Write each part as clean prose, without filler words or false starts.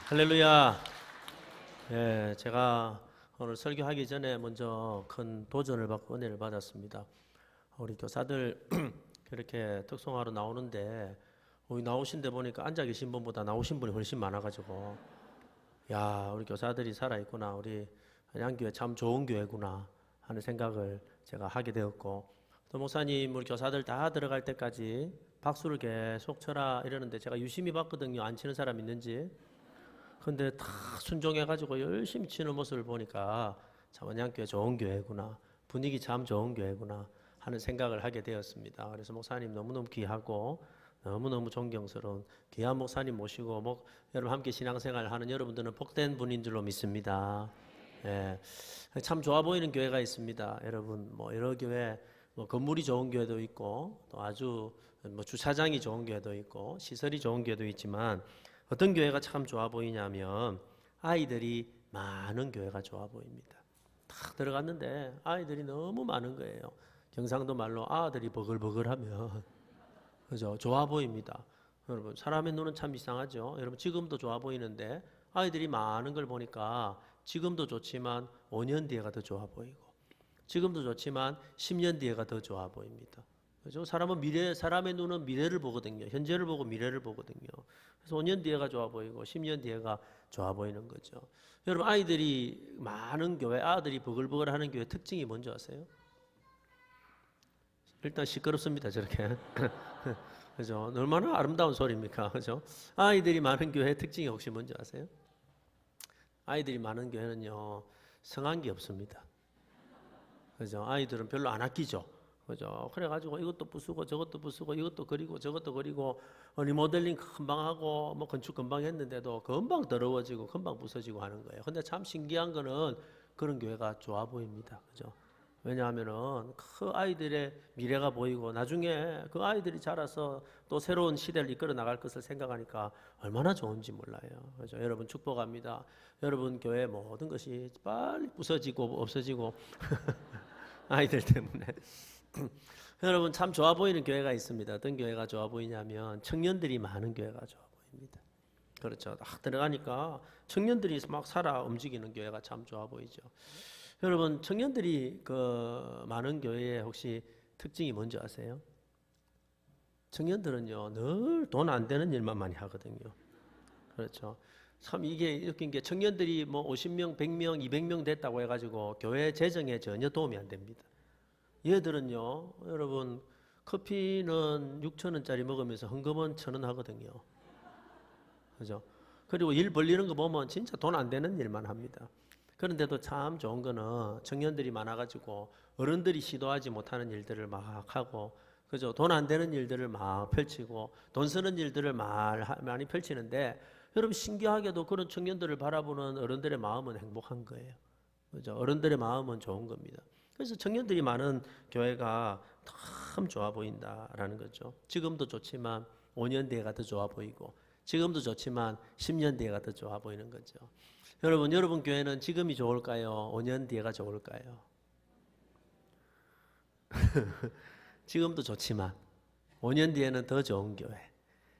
할렐루야. 예, 제가 오늘 설교하기 전에 먼저 큰 도전을 받고 은혜를 받았습니다. 우리 교사들 그렇게 특송하러 나오는데 나오신 데 보니까 앉아 계신 분보다 나오신 분이 훨씬 많아가지고 야, 우리 교사들이 살아있구나. 우리 한양교회 참 좋은 교회구나 하는 생각을 제가 하게 되었고, 또 목사님 우리 교사들 다 들어갈 때까지 박수를 계속 쳐라 이러는데 제가 유심히 봤거든요. 안 치는 사람 있는지. 근데 다 순종해가지고 열심히 치는 모습을 보니까 참 한양교회 좋은 교회구나, 분위기 참 좋은 교회구나 하는 생각을 하게 되었습니다. 그래서 목사님 너무너무 귀하고 너무너무 존경스러운 귀한 목사님 모시고 여러분 함께 신앙생활 하는 여러분들은 복된 분인 줄로 믿습니다. 예, 참 좋아 보이는 교회가 있습니다. 여러분 여러 교회 건물이 좋은 교회도 있고 또 아주 주차장이 좋은 교회도 있고 시설이 좋은 교회도 있지만 어떤 교회가 참 좋아 보이냐면 아이들이 많은 교회가 좋아 보입니다. 딱 들어갔는데 아이들이 너무 많은 거예요. 경상도 말로 아들이 버글버글하면 그죠? 좋아 보입니다. 여러분 사람의 눈은 참 이상하죠. 여러분 지금도 좋아 보이는데 아이들이 많은 걸 보니까 지금도 좋지만 5년 뒤에가 더 좋아 보이고 지금도 좋지만 10년 뒤에가 더 좋아 보입니다. 그죠? 사람의 눈은 미래를 보거든요. 현재를 보고 미래를 보거든요. 그래서 5년 뒤에가 좋아 보이고 10년 뒤에가 좋아 보이는 거죠. 여러분 아이들이 많은 교회, 아들이 버글버글 하는 교회 특징이 뭔지 아세요? 일단 시끄럽습니다. 저렇게. 그죠? 얼마나 아름다운 소리입니까? 그죠? 아이들이 많은 교회의 특징이 혹시 뭔지 아세요? 아이들이 많은 교회는요, 성한 게 없습니다. 그죠? 아이들은 별로 안 아끼죠. 그죠? 그래가지고 이것도 부수고 저것도 부수고 이것도 그리고 저것도 그리고 리모델링 금방 하고 건축 금방 했는데도 금방 더러워지고 금방 부서지고 하는 거예요. 근데 참 신기한 거는 그런 교회가 좋아 보입니다. 그죠? 왜냐하면은 그 아이들의 미래가 보이고 나중에 그 아이들이 자라서 또 새로운 시대를 이끌어 나갈 것을 생각하니까 얼마나 좋은지 몰라요. 그죠? 여러분 축복합니다. 여러분 교회 모든 것이 빨리 부서지고 없어지고 아이들 때문에. 여러분 참 좋아 보이는 교회가 있습니다. 어떤 교회가 좋아 보이냐면 청년들이 많은 교회가 좋아 보입니다. 그렇죠. 딱 들어가니까 청년들이 막 살아 움직이는 교회가 참 좋아 보이죠. 여러분 청년들이 많은 교회의 혹시 특징이 뭔지 아세요? 청년들은요 늘 돈 안 되는 일만 많이 하거든요. 그렇죠. 참 이게 웃긴 게 청년들이 50명, 100명, 200명 됐다고 해가지고 교회 재정에 전혀 도움이 안 됩니다. 얘들은요, 여러분 커피는 6,000원짜리 먹으면서 헌금은 1,000원 하거든요. 그죠? 그리고 일 벌리는 거 보면 진짜 돈 안 되는 일만 합니다. 그런데도 참 좋은 거는 청년들이 많아가지고 어른들이 시도하지 못하는 일들을 막 하고, 그죠? 돈 안 되는 일들을 막 펼치고, 돈 쓰는 일들을 많이 펼치는데, 여러분 신기하게도 그런 청년들을 바라보는 어른들의 마음은 행복한 거예요. 그죠? 어른들의 마음은 좋은 겁니다. 그래서 청년들이 많은 교회가 참 좋아 보인다라는 거죠. 지금도 좋지만 5년 뒤에가 더 좋아 보이고 지금도 좋지만 10년 뒤에가 더 좋아 보이는 거죠. 여러분 교회는 지금이 좋을까요? 5년 뒤에가 좋을까요? 지금도 좋지만 5년 뒤에는 더 좋은 교회.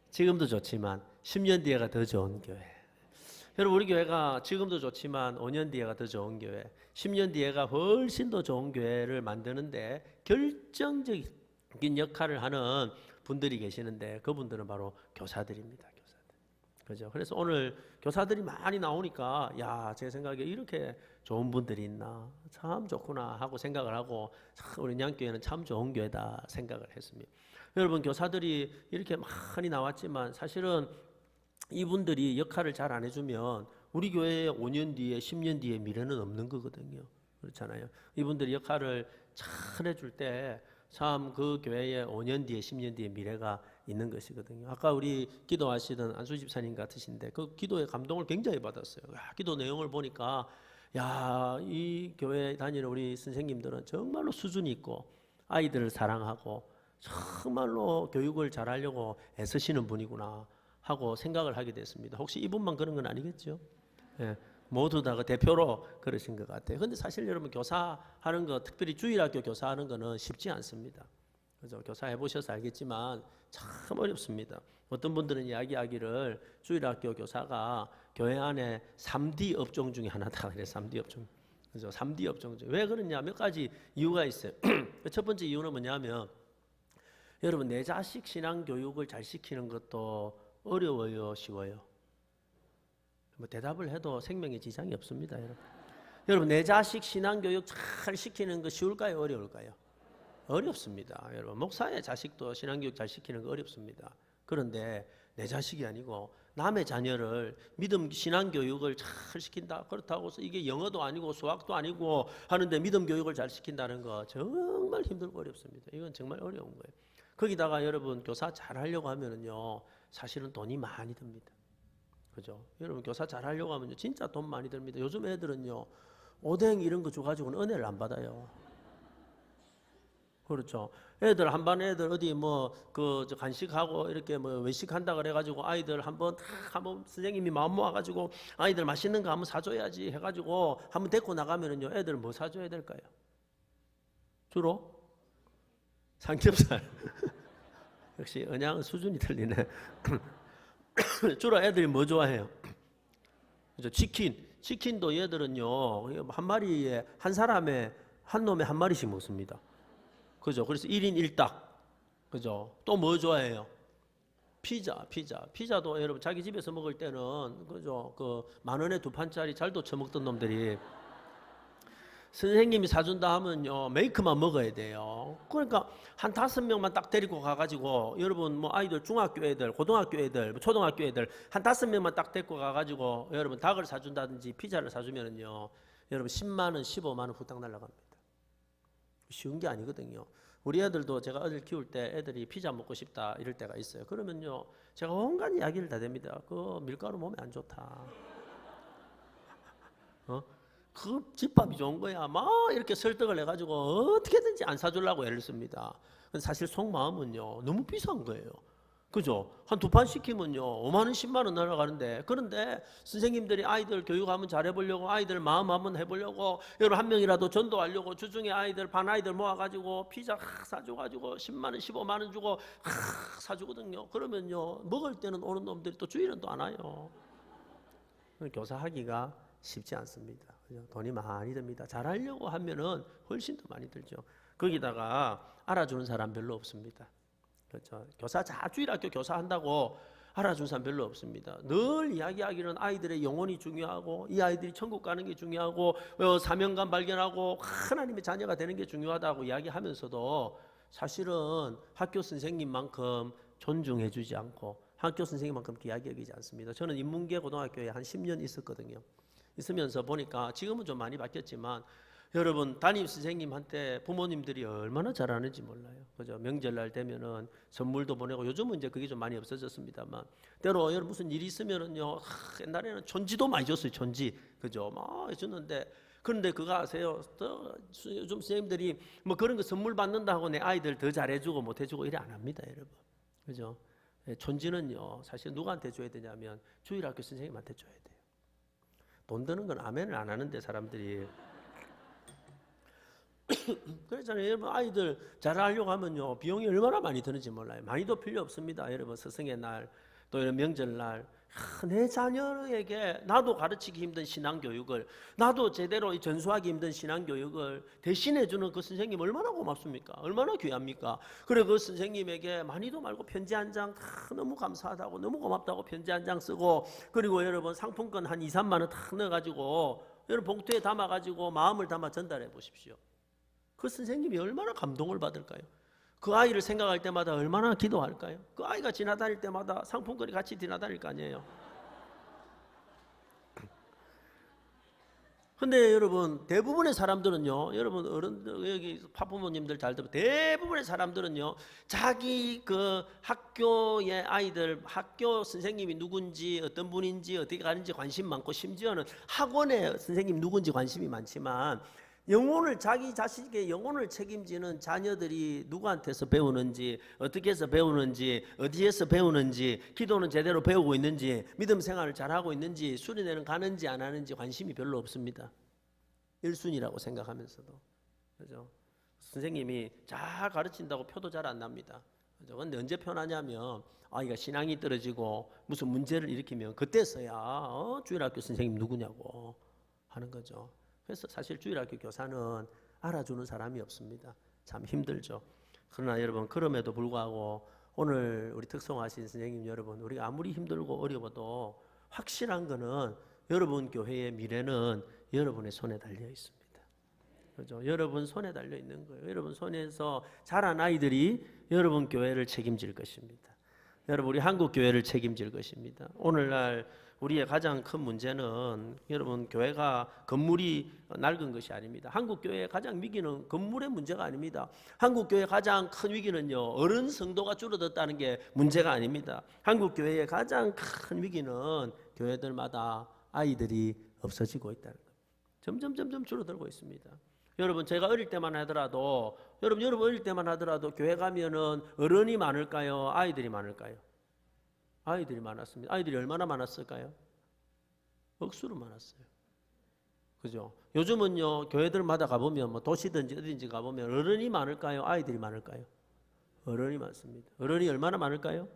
지금도 좋지만 10년 뒤에가 더 좋은 교회. 여러분 우리 교회가 지금도 좋지만 5년 뒤에가 더 좋은 교회, 10년 뒤에가 훨씬 더 좋은 교회를 만드는데 결정적인 역할을 하는 분들이 계시는데 그분들은 바로 교사들입니다. 교사들. 그죠? 그래서 오늘 교사들이 많이 나오니까 제 생각에 이렇게 좋은 분들이 있나 참 좋구나 하고 생각을 하고 우리 양교회는 참 좋은 교회다 생각을 했습니다. 여러분 교사들이 이렇게 많이 나왔지만 사실은 이분들이 역할을 잘 안 해주면 우리 교회의 5년 뒤에 10년 뒤에 미래는 없는 거거든요. 그렇잖아요. 이분들이 역할을 잘 해줄 때 참 그 교회의 5년 뒤에 10년 뒤에 미래가 있는 것이거든요. 아까 우리 기도하시던 안수 집사님 같으신데 그 기도의 감동을 굉장히 받았어요. 기도 내용을 보니까 이 교회 다니는 우리 선생님들은 정말로 수준이 있고 아이들을 사랑하고 정말로 교육을 잘하려고 애쓰시는 분이구나 하고 생각을 하게 됐습니다. 혹시 이분만 그런 건 아니겠죠? 예, 모두 다 그 대표로 그러신 것 같아요. 근데 사실 여러분 교사하는 거, 특별히 주일학교 교사하는 거는 쉽지 않습니다. 그죠? 교사 해보셔서 알겠지만 참 어렵습니다. 어떤 분들은 이야기하기를 주일학교 교사가 교회 안에 3D 업종 중에 하나다. 그래, 3D 업종. 그죠? 3D 업종 중. 왜 그러냐? 몇 가지 이유가 있어요. 첫 번째 이유는 뭐냐면 여러분 내 자식 신앙 교육을 잘 시키는 것도 어려워요, 쉬워요? 뭐 대답을 해도 생명에 지장이 없습니다, 여러분. 여러분 내 자식 신앙 교육 잘 시키는 거 쉬울까요, 어려울까요? 어렵습니다. 여러분 목사의 자식도 신앙 교육 잘 시키는 거 어렵습니다. 그런데 내 자식이 아니고 남의 자녀를 믿음 신앙 교육을 잘 시킨다. 그렇다고 해서 이게 영어도 아니고 수학도 아니고 하는데 믿음 교육을 잘 시킨다는 거 정말 힘들고 어렵습니다. 이건 정말 어려운 거예요. 거기다가 여러분 교사 잘 하려고 하면은요 사실은 돈이 많이 듭니다. 그죠? 여러분 교사 잘 하려고 하면요 진짜 돈 많이 듭니다. 요즘 애들은요 오뎅 이런 거 줘가지고는 은혜를 안 받아요. 그렇죠. 애들 한 반 애들 어디 뭐 그 간식하고 이렇게 뭐 외식한다 그래가지고 아이들 한번 선생님이 마음 모아가지고 아이들 맛있는 거 한번 사줘야지 해가지고 한번 데리고 나가면은요 애들 뭐 사줘야 될까요? 주로 삼겹살. 역시 언양 수준이 틀리네. 주로 애들이 뭐 좋아해요? 그죠? 치킨도 얘들은요 한 마리에 한 사람에 한 놈에 한 마리씩 먹습니다. 그죠? 그래서 1인 1닭. 그죠? 또 뭐 좋아해요? 피자도 여러분 자기 집에서 먹을 때는 그죠? 그 10,000원에 2판짜리 잘도 처먹던 놈들이 선생님이 사준다 하면요 메이크만 먹어야 돼요. 그러니까 한 5명만 딱 데리고 가가지고 여러분 뭐 아이들 중학교 애들, 고등학교 애들, 초등학교 애들 한 5명만 딱 데리고 가가지고 여러분 닭을 사준다든지 피자를 사주면은요 여러분 10만 원, 15만 원 후딱 날라갑니다. 쉬운 게 아니거든요. 우리 애들도 제가 애들 키울 때 애들이 피자 먹고 싶다 이럴 때가 있어요. 그러면요 제가 온갖 이야기를 다 됩니다. 그 밀가루 몸에 안 좋다. 그 집밥이 좋은 거야. 막 이렇게 설득을 해가지고 어떻게든지 안 사주려고 애를 씁니다. 근데 사실 속마음은요 너무 비싼 거예요. 그죠? 한 2판 시키면요 5만 원, 10만 원 날아가는데 그런데 선생님들이 아이들 교육 한번 잘해보려고 아이들 마음 한번 해보려고 여러분 한 명이라도 전도하려고 주중에 아이들 반 아이들 모아가지고 피자 사줘가지고 10만 원, 15만 원 주고 사주거든요. 그러면요 먹을 때는 오는 놈들이 또 주일은 또 안 와요. 교사하기가 쉽지 않습니다. 그죠? 돈이 많이 듭니다. 잘하려고 하면은 훨씬 더 많이 들죠. 거기다가 알아주는 사람 별로 없습니다. 그렇죠. 주일학교 교사 한다고 알아준 사람 별로 없습니다. 늘 이야기하기는 아이들의 영혼이 중요하고 이 아이들이 천국 가는 게 중요하고 사명감 발견하고 하나님의 자녀가 되는 게 중요하다고 이야기하면서도 사실은 학교 선생님만큼 존중해주지 않고 학교 선생님만큼 귀하게 여기지 않습니다. 저는 인문계 고등학교에 한 10년 있었거든요. 있으면서 보니까 지금은 좀 많이 바뀌었지만 여러분 담임 선생님한테 부모님들이 얼마나 잘하는지 몰라요. 그죠? 명절날 되면은 선물도 보내고 요즘은 이제 그게 좀 많이 없어졌습니다만 때로 여러분 무슨 일이 있으면은요 옛날에는 촌지도 많이 줬어요. 촌지 그죠? 막 줬는데 그런데 그거 아세요? 요즘 선생님들이 뭐 그런 거 선물 받는다고 내 아이들 더 잘해주고 못해주고 이래 안 합니다, 여러분. 그죠? 촌지는요 사실 누구한테 줘야 되냐면 주일학교 선생님한테 줘야 돼요. 돈 드는 건 아멘을 안 하는데 사람들이 그렇잖아요. 여러분 아이들 잘하려고 하면요 비용이 얼마나 많이 드는지 몰라요. 많이도 필요 없습니다. 여러분 스승의 날 또 이런 명절날 내 자녀에게 나도 가르치기 힘든 신앙교육을 나도 제대로 전수하기 힘든 신앙교육을 대신해주는 그 선생님 얼마나 고맙습니까? 얼마나 귀합니까? 그래 그 선생님에게 많이도 말고 편지 한 장 너무 감사하다고 너무 고맙다고 편지 한 장 쓰고 그리고 여러분 상품권 한 2, 3만 원 탁 넣어가지고 여러분 봉투에 담아가지고 마음을 담아 전달해 보십시오. 그 선생님이 얼마나 감동을 받을까요? 그 아이를 생각할 때마다 얼마나 기도할까요? 그 아이가 지나다닐 때마다 상품권이 같이 지나다닐 거 아니에요. 근데 여러분 대부분의 사람들은요 여러분 어른들 여기 파부모님들 잘 들으면 대부분의 사람들은요 자기 그 학교의 아이들 학교 선생님이 누군지 어떤 분인지 어떻게 가는지 관심 많고 심지어는 학원의 선생님 누군지 관심이 많지만 자기 자식의 영혼을 책임지는 자녀들이 누구한테서 배우는지 어떻게 해서 배우는지 어디에서 배우는지 기도는 제대로 배우고 있는지 믿음 생활을 잘하고 있는지 수련회는 가는지 안 하는지 관심이 별로 없습니다. 1순위라고 생각하면서도 그죠? 선생님이 잘 가르친다고 표도 잘 안 납니다. 그런데 언제 편하냐면 아이가 신앙이 떨어지고 무슨 문제를 일으키면 그때서야 주일학교 선생님 누구냐고 하는 거죠. 그래서 사실 주일학교 교사는 알아주는 사람이 없습니다. 참 힘들죠. 그러나 여러분 그럼에도 불구하고 오늘 우리 특송하신 선생님 여러분, 우리가 아무리 힘들고 어려워도 확실한 거는 여러분 교회의 미래는 여러분의 손에 달려 있습니다. 그렇죠? 여러분 손에 달려 있는 거예요. 여러분 손에서 자란 아이들이 여러분 교회를 책임질 것입니다. 여러분 우리 한국 교회를 책임질 것입니다. 오늘날 우리의 가장 큰 문제는 여러분 교회가 건물이 낡은 것이 아닙니다. 한국 교회의 가장 위기는 건물의 문제가 아닙니다. 한국 교회의 가장 큰 위기는요, 어른 성도가 줄어들었다는 게 문제가 아닙니다. 한국 교회의 가장 큰 위기는 교회들마다 아이들이 없어지고 있다는 겁니다. 점점 줄어들고 있습니다. 여러분 제가 어릴 때만 하더라도 여러분 어릴 때만 하더라도 교회 가면은 어른이 많을까요? 아이들이 많을까요? 아이들이 많았습니다. 아이들이 얼마나 많았을까요? 억수로 많았어요. 그죠? 요즘은요 교회들마다 가보면 뭐 도시든지 어딘지 가보면 어른이 많을까요? 아이들이 많을까요? 어른이 많습니다. 어른이 얼마나 많을까요?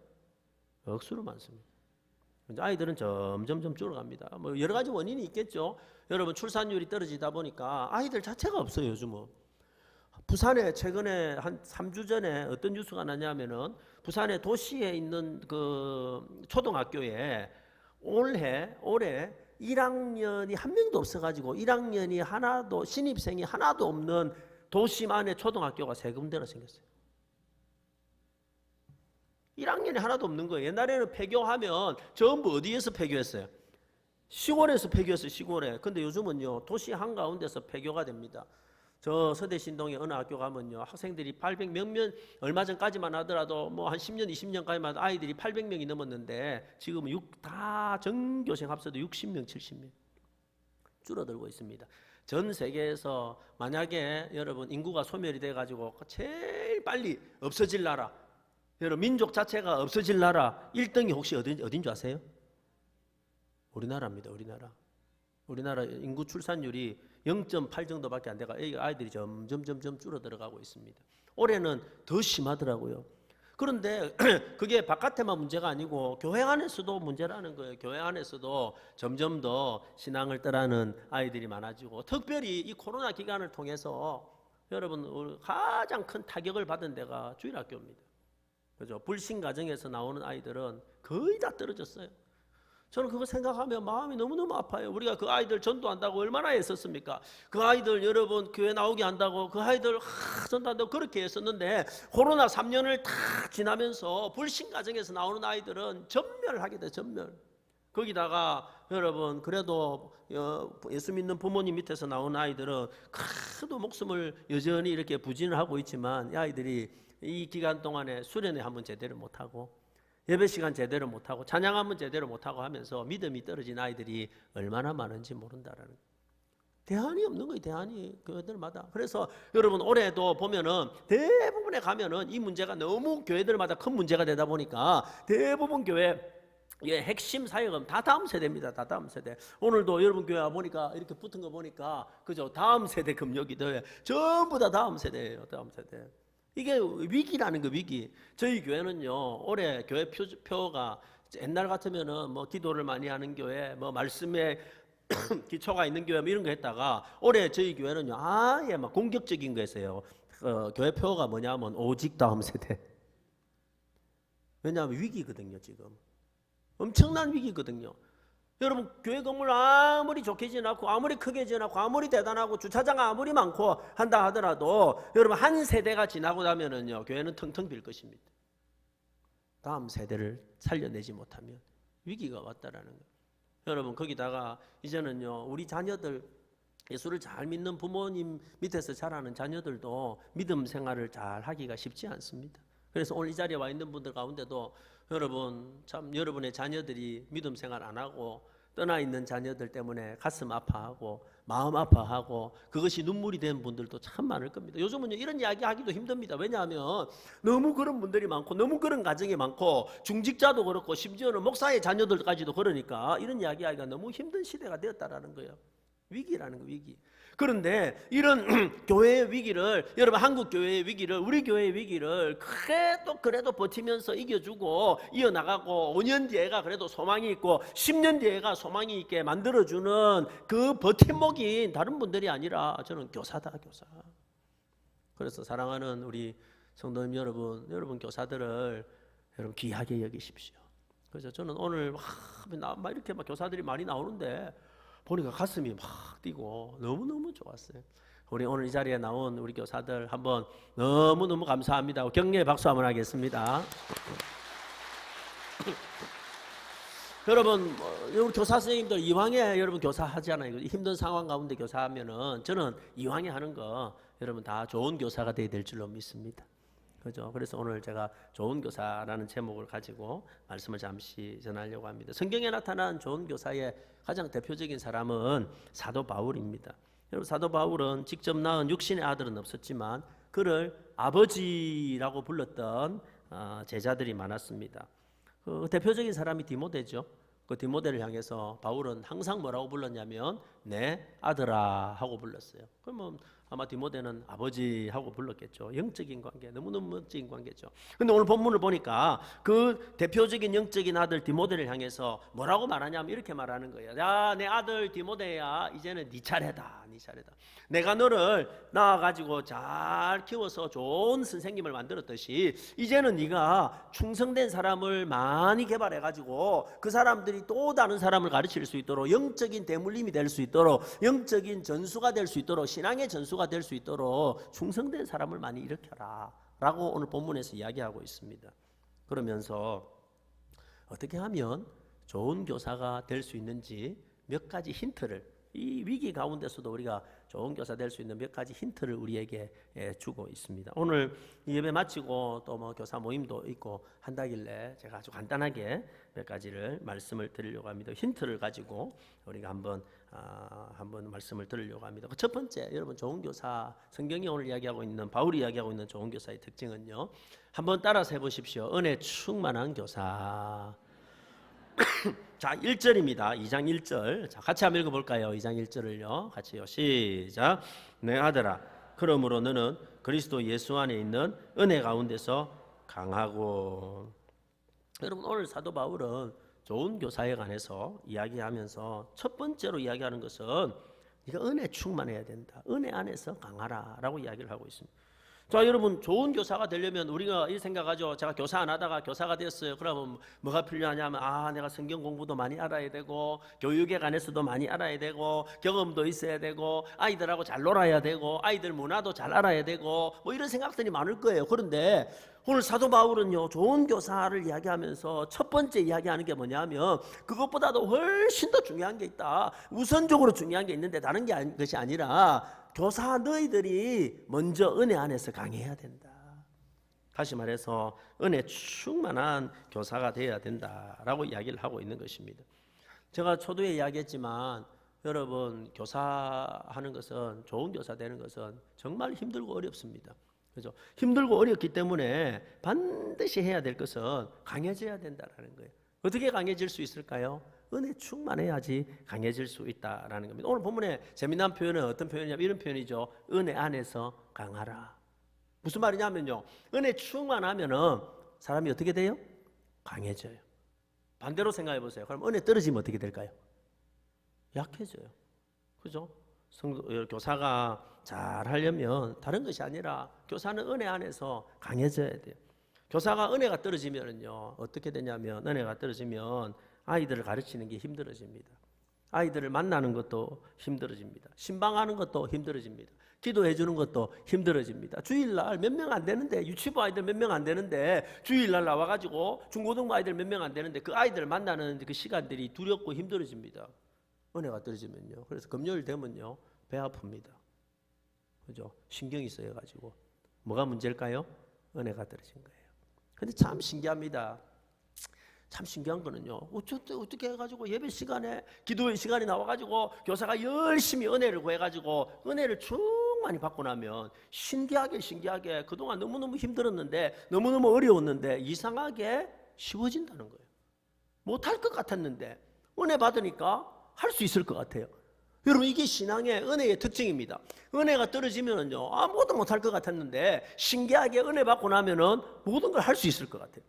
억수로 많습니다. 아이들은 점점 줄어갑니다. 뭐 여러 가지 원인이 있겠죠. 여러분 출산율이 떨어지다 보니까 아이들 자체가 없어요. 요즘은 부산에 최근에 한 3주 전에 어떤 뉴스가 나냐면은 부산의 도시에 있는 그 초등학교에 올해 1학년이 한 명도 없어가지고 1학년이 하나도 신입생이 하나도 없는 도심안에 초등학교가 세 군데나 생겼어요. 1학년이 하나도 없는 거예요. 옛날에는 폐교하면 전부 어디에서 폐교했어요? 시골에서 폐교했어요. 시골에. 근데 요즘은요 도시 한가운데서 폐교가 됩니다. 저 서대신동에 어느 학교 가면요 학생들이 800 몇몇 얼마 전까지만 하더라도 뭐 한 10년 20년까지만 아이들이 800명이 넘었는데 지금은 다 전교생 합쳐도 60명 70명 줄어들고 있습니다. 전 세계에서 만약에 여러분 인구가 소멸이 돼가지고 제일 빨리 없어질 나라, 여러분 민족 자체가 없어질 나라 1등이 혹시 어딘 줄 아세요? 우리나라입니다. 우리나라 인구 출산율이 0.8 정도밖에 안 돼가 아이들이 점점 줄어들어가고 있습니다. 올해는 더 심하더라고요. 그런데 그게 바깥에만 문제가 아니고 교회 안에서도 문제라는 거예요. 교회 안에서도 점점 더 신앙을 떠나는 아이들이 많아지고, 특별히 이 코로나 기간을 통해서 여러분 가장 큰 타격을 받은 데가 주일학교입니다. 그죠? 불신 가정에서 나오는 아이들은 거의 다 떨어졌어요. 저는 그거 생각하면 마음이 너무너무 아파요. 우리가 그 아이들 전도한다고 얼마나 애썼습니까? 그 아이들 여러분 교회 나오게 한다고 그 아이들 전도한다고 그렇게 했었는데 코로나 3년을 다 지나면서 불신 가정에서 나오는 아이들은 전멸하게 돼. 전멸. 거기다가 여러분 그래도 예수 믿는 부모님 밑에서 나오는 아이들은 그래도 목숨을 여전히 이렇게 부진을 하고 있지만 이 아이들이 이 기간 동안에 수련회 한번 제대로 못하고 예배 시간 제대로 못하고 찬양 한번 제대로 못하고 하면서 믿음이 떨어진 아이들이 얼마나 많은지 모른다라는, 대안이 없는 거예요. 대안이 교회들마다. 그래서 여러분 올해도 보면은 대부분에 가면은 이 문제가 너무 교회들마다 큰 문제가 되다 보니까 대부분 교회 핵심 사역은 다 다음 세대입니다. 다 다음 세대. 오늘도 여러분 교회 보니까 이렇게 붙은 거 보니까 그죠? 다음 세대 금요기도회 전부 다 다음 세대예요. 다음 세대. 이게 위기라는 거, 위기. 저희 교회는요 올해 교회 표가 옛날 같으면은 뭐 기도를 많이 하는 교회, 뭐 말씀에 기초가 있는 교회 뭐 이런 거 했다가 올해 저희 교회는요 아예 막 공격적인 거 했어요. 교회 표가 뭐냐면 오직 다음 세대. 왜냐하면 위기거든요. 지금 엄청난 위기거든요. 여러분 교회 건물 아무리 좋게 지어놨고 아무리 크게 지어놨고 아무리 대단하고 주차장 아무리 많고 한다 하더라도 여러분 한 세대가 지나고 나면은요 교회는 텅텅 빌 것입니다. 다음 세대를 살려내지 못하면 위기가 왔다라는 거예요. 여러분 거기다가 이제는요 우리 자녀들, 예수를 잘 믿는 부모님 밑에서 자라는 자녀들도 믿음 생활을 잘 하기가 쉽지 않습니다. 그래서 오늘 이 자리에 와 있는 분들 가운데도 여러분 참 여러분의 자녀들이 믿음 생활 안 하고 떠나 있는 자녀들 때문에 가슴 아파하고 마음 아파하고 그것이 눈물이 된 분들도 참 많을 겁니다. 요즘은 이런 이야기 하기도 힘듭니다. 왜냐하면 너무 그런 분들이 많고 너무 그런 가정이 많고 중직자도 그렇고 심지어는 목사의 자녀들까지도 그러니까 이런 이야기 하기가 너무 힘든 시대가 되었다라는 거예요. 위기라는 거, 위기. 그런데 이런 교회의 위기를, 여러분 한국 교회의 위기를, 우리 교회의 위기를 그래도 버티면서 이겨주고 이어나가고 5년 뒤에가 그래도 소망이 있고 10년 뒤에가 소망이 있게 만들어주는 그 버팀목이 다른 분들이 아니라 저는 교사다, 교사. 그래서 사랑하는 우리 성도님 여러분 교사들을 여러분 귀하게 여기십시오. 그래서 저는 오늘 막 이렇게 막 교사들이 많이 나오는데 보니까 가슴이 막 뛰고 너무너무 좋았어요. 우리 오늘 이 자리에 나온 우리 교사들 한번 너무너무 감사합니다. 격려의 박수 한번 하겠습니다. 여러분 우리 교사 선생님들 이왕에 여러분 교사하잖아요. 힘든 상황 가운데 교사하면은 저는 이왕에 하는 거 여러분 다 좋은 교사가 되어야 될 줄로 믿습니다. 그죠? 그래서 오늘 제가 좋은 교사라는 제목을 가지고 말씀을 잠시 전하려고 합니다. 성경에 나타난 좋은 교사의 가장 대표적인 사람은 사도 바울입니다. 여러분 사도 바울은 직접 낳은 육신의 아들은 없었지만 그를 아버지라고 불렀던 제자들이 많았습니다. 그 대표적인 사람이 디모데죠. 그 디모데를 향해서 바울은 항상 뭐라고 불렀냐면 내 아들아 하고 불렀어요. 그러면 아마 디모데는 아버지하고 불렀겠죠. 영적인 관계, 너무너무 영적인 관계죠. 근데 오늘 본문을 보니까 그 대표적인 영적인 아들 디모데를 향해서 뭐라고 말하냐면 이렇게 말하는 거예요. 야, 내 아들 디모데야, 이제는 네 차례다, 네 차례다. 내가 너를 낳아가지고 잘 키워서 좋은 선생님을 만들었듯이 이제는 네가 충성된 사람을 많이 개발해가지고 그 사람들이 또 다른 사람을 가르칠 수 있도록 영적인 대물림이 될 수 있도록 영적인 전수가 될 수 있도록 신앙의 전수가 될 수 있도록 충성된 사람을 많이 일으켜라 라고 오늘 본문에서 이야기하고 있습니다. 그러면서 어떻게 하면 좋은 교사가 될 수 있는지 몇 가지 힌트를, 이 위기 가운데서도 우리가 좋은 교사 될 수 있는 몇 가지 힌트를 우리에게 주고 있습니다. 오늘 예배 마치고 또 뭐 교사 모임도 있고 한다길래 제가 아주 간단하게 몇 가지를 말씀을 드리려고 합니다. 힌트를 가지고 우리가 한번 말씀을 드리려고 합니다. 첫 번째, 여러분 좋은 교사, 성경이 오늘 이야기하고 있는, 바울이 이야기하고 있는 좋은 교사의 특징은요, 한번 따라서 해보십시오. 은혜 충만한 교사. 자, 1절입니다. 2장 1절. 자, 같이 한번 읽어볼까요? 2장 1절을요. 같이요. 시작. 내 아들아, 그러므로 너는 그리스도 예수 안에 있는 은혜 가운데서 강하고. 여러분 오늘 사도 바울은 좋은 교사에 관해서 이야기하면서 첫 번째로 이야기하는 것은 네가 은혜 충만해야 된다. 은혜 안에서 강하라 라고 이야기를 하고 있습니다. 자, 여러분 좋은 교사가 되려면 우리가 이 생각하죠. 제가 교사 안 하다가 교사가 됐어요. 그러면 뭐가 필요하냐면 내가 성경 공부도 많이 알아야 되고 교육에 관해서도 많이 알아야 되고 경험도 있어야 되고 아이들하고 잘 놀아야 되고 아이들 문화도 잘 알아야 되고 뭐 이런 생각들이 많을 거예요. 그런데 오늘 사도 바울은요, 좋은 교사를 이야기하면서 첫 번째 이야기하는 게 뭐냐면 그것보다도 훨씬 더 중요한 게 있다. 우선적으로 중요한 게 있는데 다른 것이 아니라 교사 너희들이 먼저 은혜 안에서 강해야 된다. 다시 말해서 은혜 충만한 교사가 되어야 된다라고 이야기를 하고 있는 것입니다. 제가 초두에 이야기했지만 여러분 교사하는 것은, 좋은 교사 되는 것은 정말 힘들고 어렵습니다. 그죠? 힘들고 어렵기 때문에 반드시 해야 될 것은 강해져야 된다라는 거예요. 어떻게 강해질 수 있을까요? 은혜 충만해야지 강해질 수 있다라는 겁니다. 오늘 본문에 재미난 표현은 어떤 표현이냐면 이런 표현이죠. 은혜 안에서 강하라. 무슨 말이냐면요, 은혜 충만하면은 사람이 어떻게 돼요? 강해져요. 반대로 생각해 보세요. 그럼 은혜 떨어지면 어떻게 될까요? 약해져요. 그죠? 교사가 잘 하려면 다른 것이 아니라 교사는 은혜 안에서 강해져야 돼요. 교사가 은혜가 떨어지면요, 어떻게 되냐면, 은혜가 떨어지면 아이들을 가르치는 게 힘들어집니다. 아이들을 만나는 것도 힘들어집니다. 신방하는 것도 힘들어집니다. 기도해 주는 것도 힘들어집니다. 주일날 몇 명 안 되는데, 유치부 아이들 몇 명 안 되는데 주일날 나와가지고 중고등부 아이들 몇 명 안 되는데 그 아이들 만나는 그 시간들이 두렵고 힘들어집니다. 은혜가 떨어지면요. 그래서 금요일 되면요, 배 아픕니다. 그죠? 신경이 쓰여가지고. 뭐가 문제일까요? 은혜가 떨어진 거예요. 근데 참 신기합니다. 참 신기한 거는요, 어떻게 해가지고 예배 시간에, 기도의 시간에 나와가지고 교사가 열심히 은혜를 구해가지고 은혜를 충만히 받고 나면 신기하게 그동안 너무너무 힘들었는데, 너무너무 어려웠는데 이상하게 쉬워진다는 거예요. 못할 것 같았는데 은혜 받으니까 할 수 있을 것 같아요. 여러분 이게 신앙의 은혜의 특징입니다. 은혜가 떨어지면은요 아무것도 못할 것 같았는데 신기하게 은혜 받고 나면은 모든 걸 할 수 있을 것 같아요.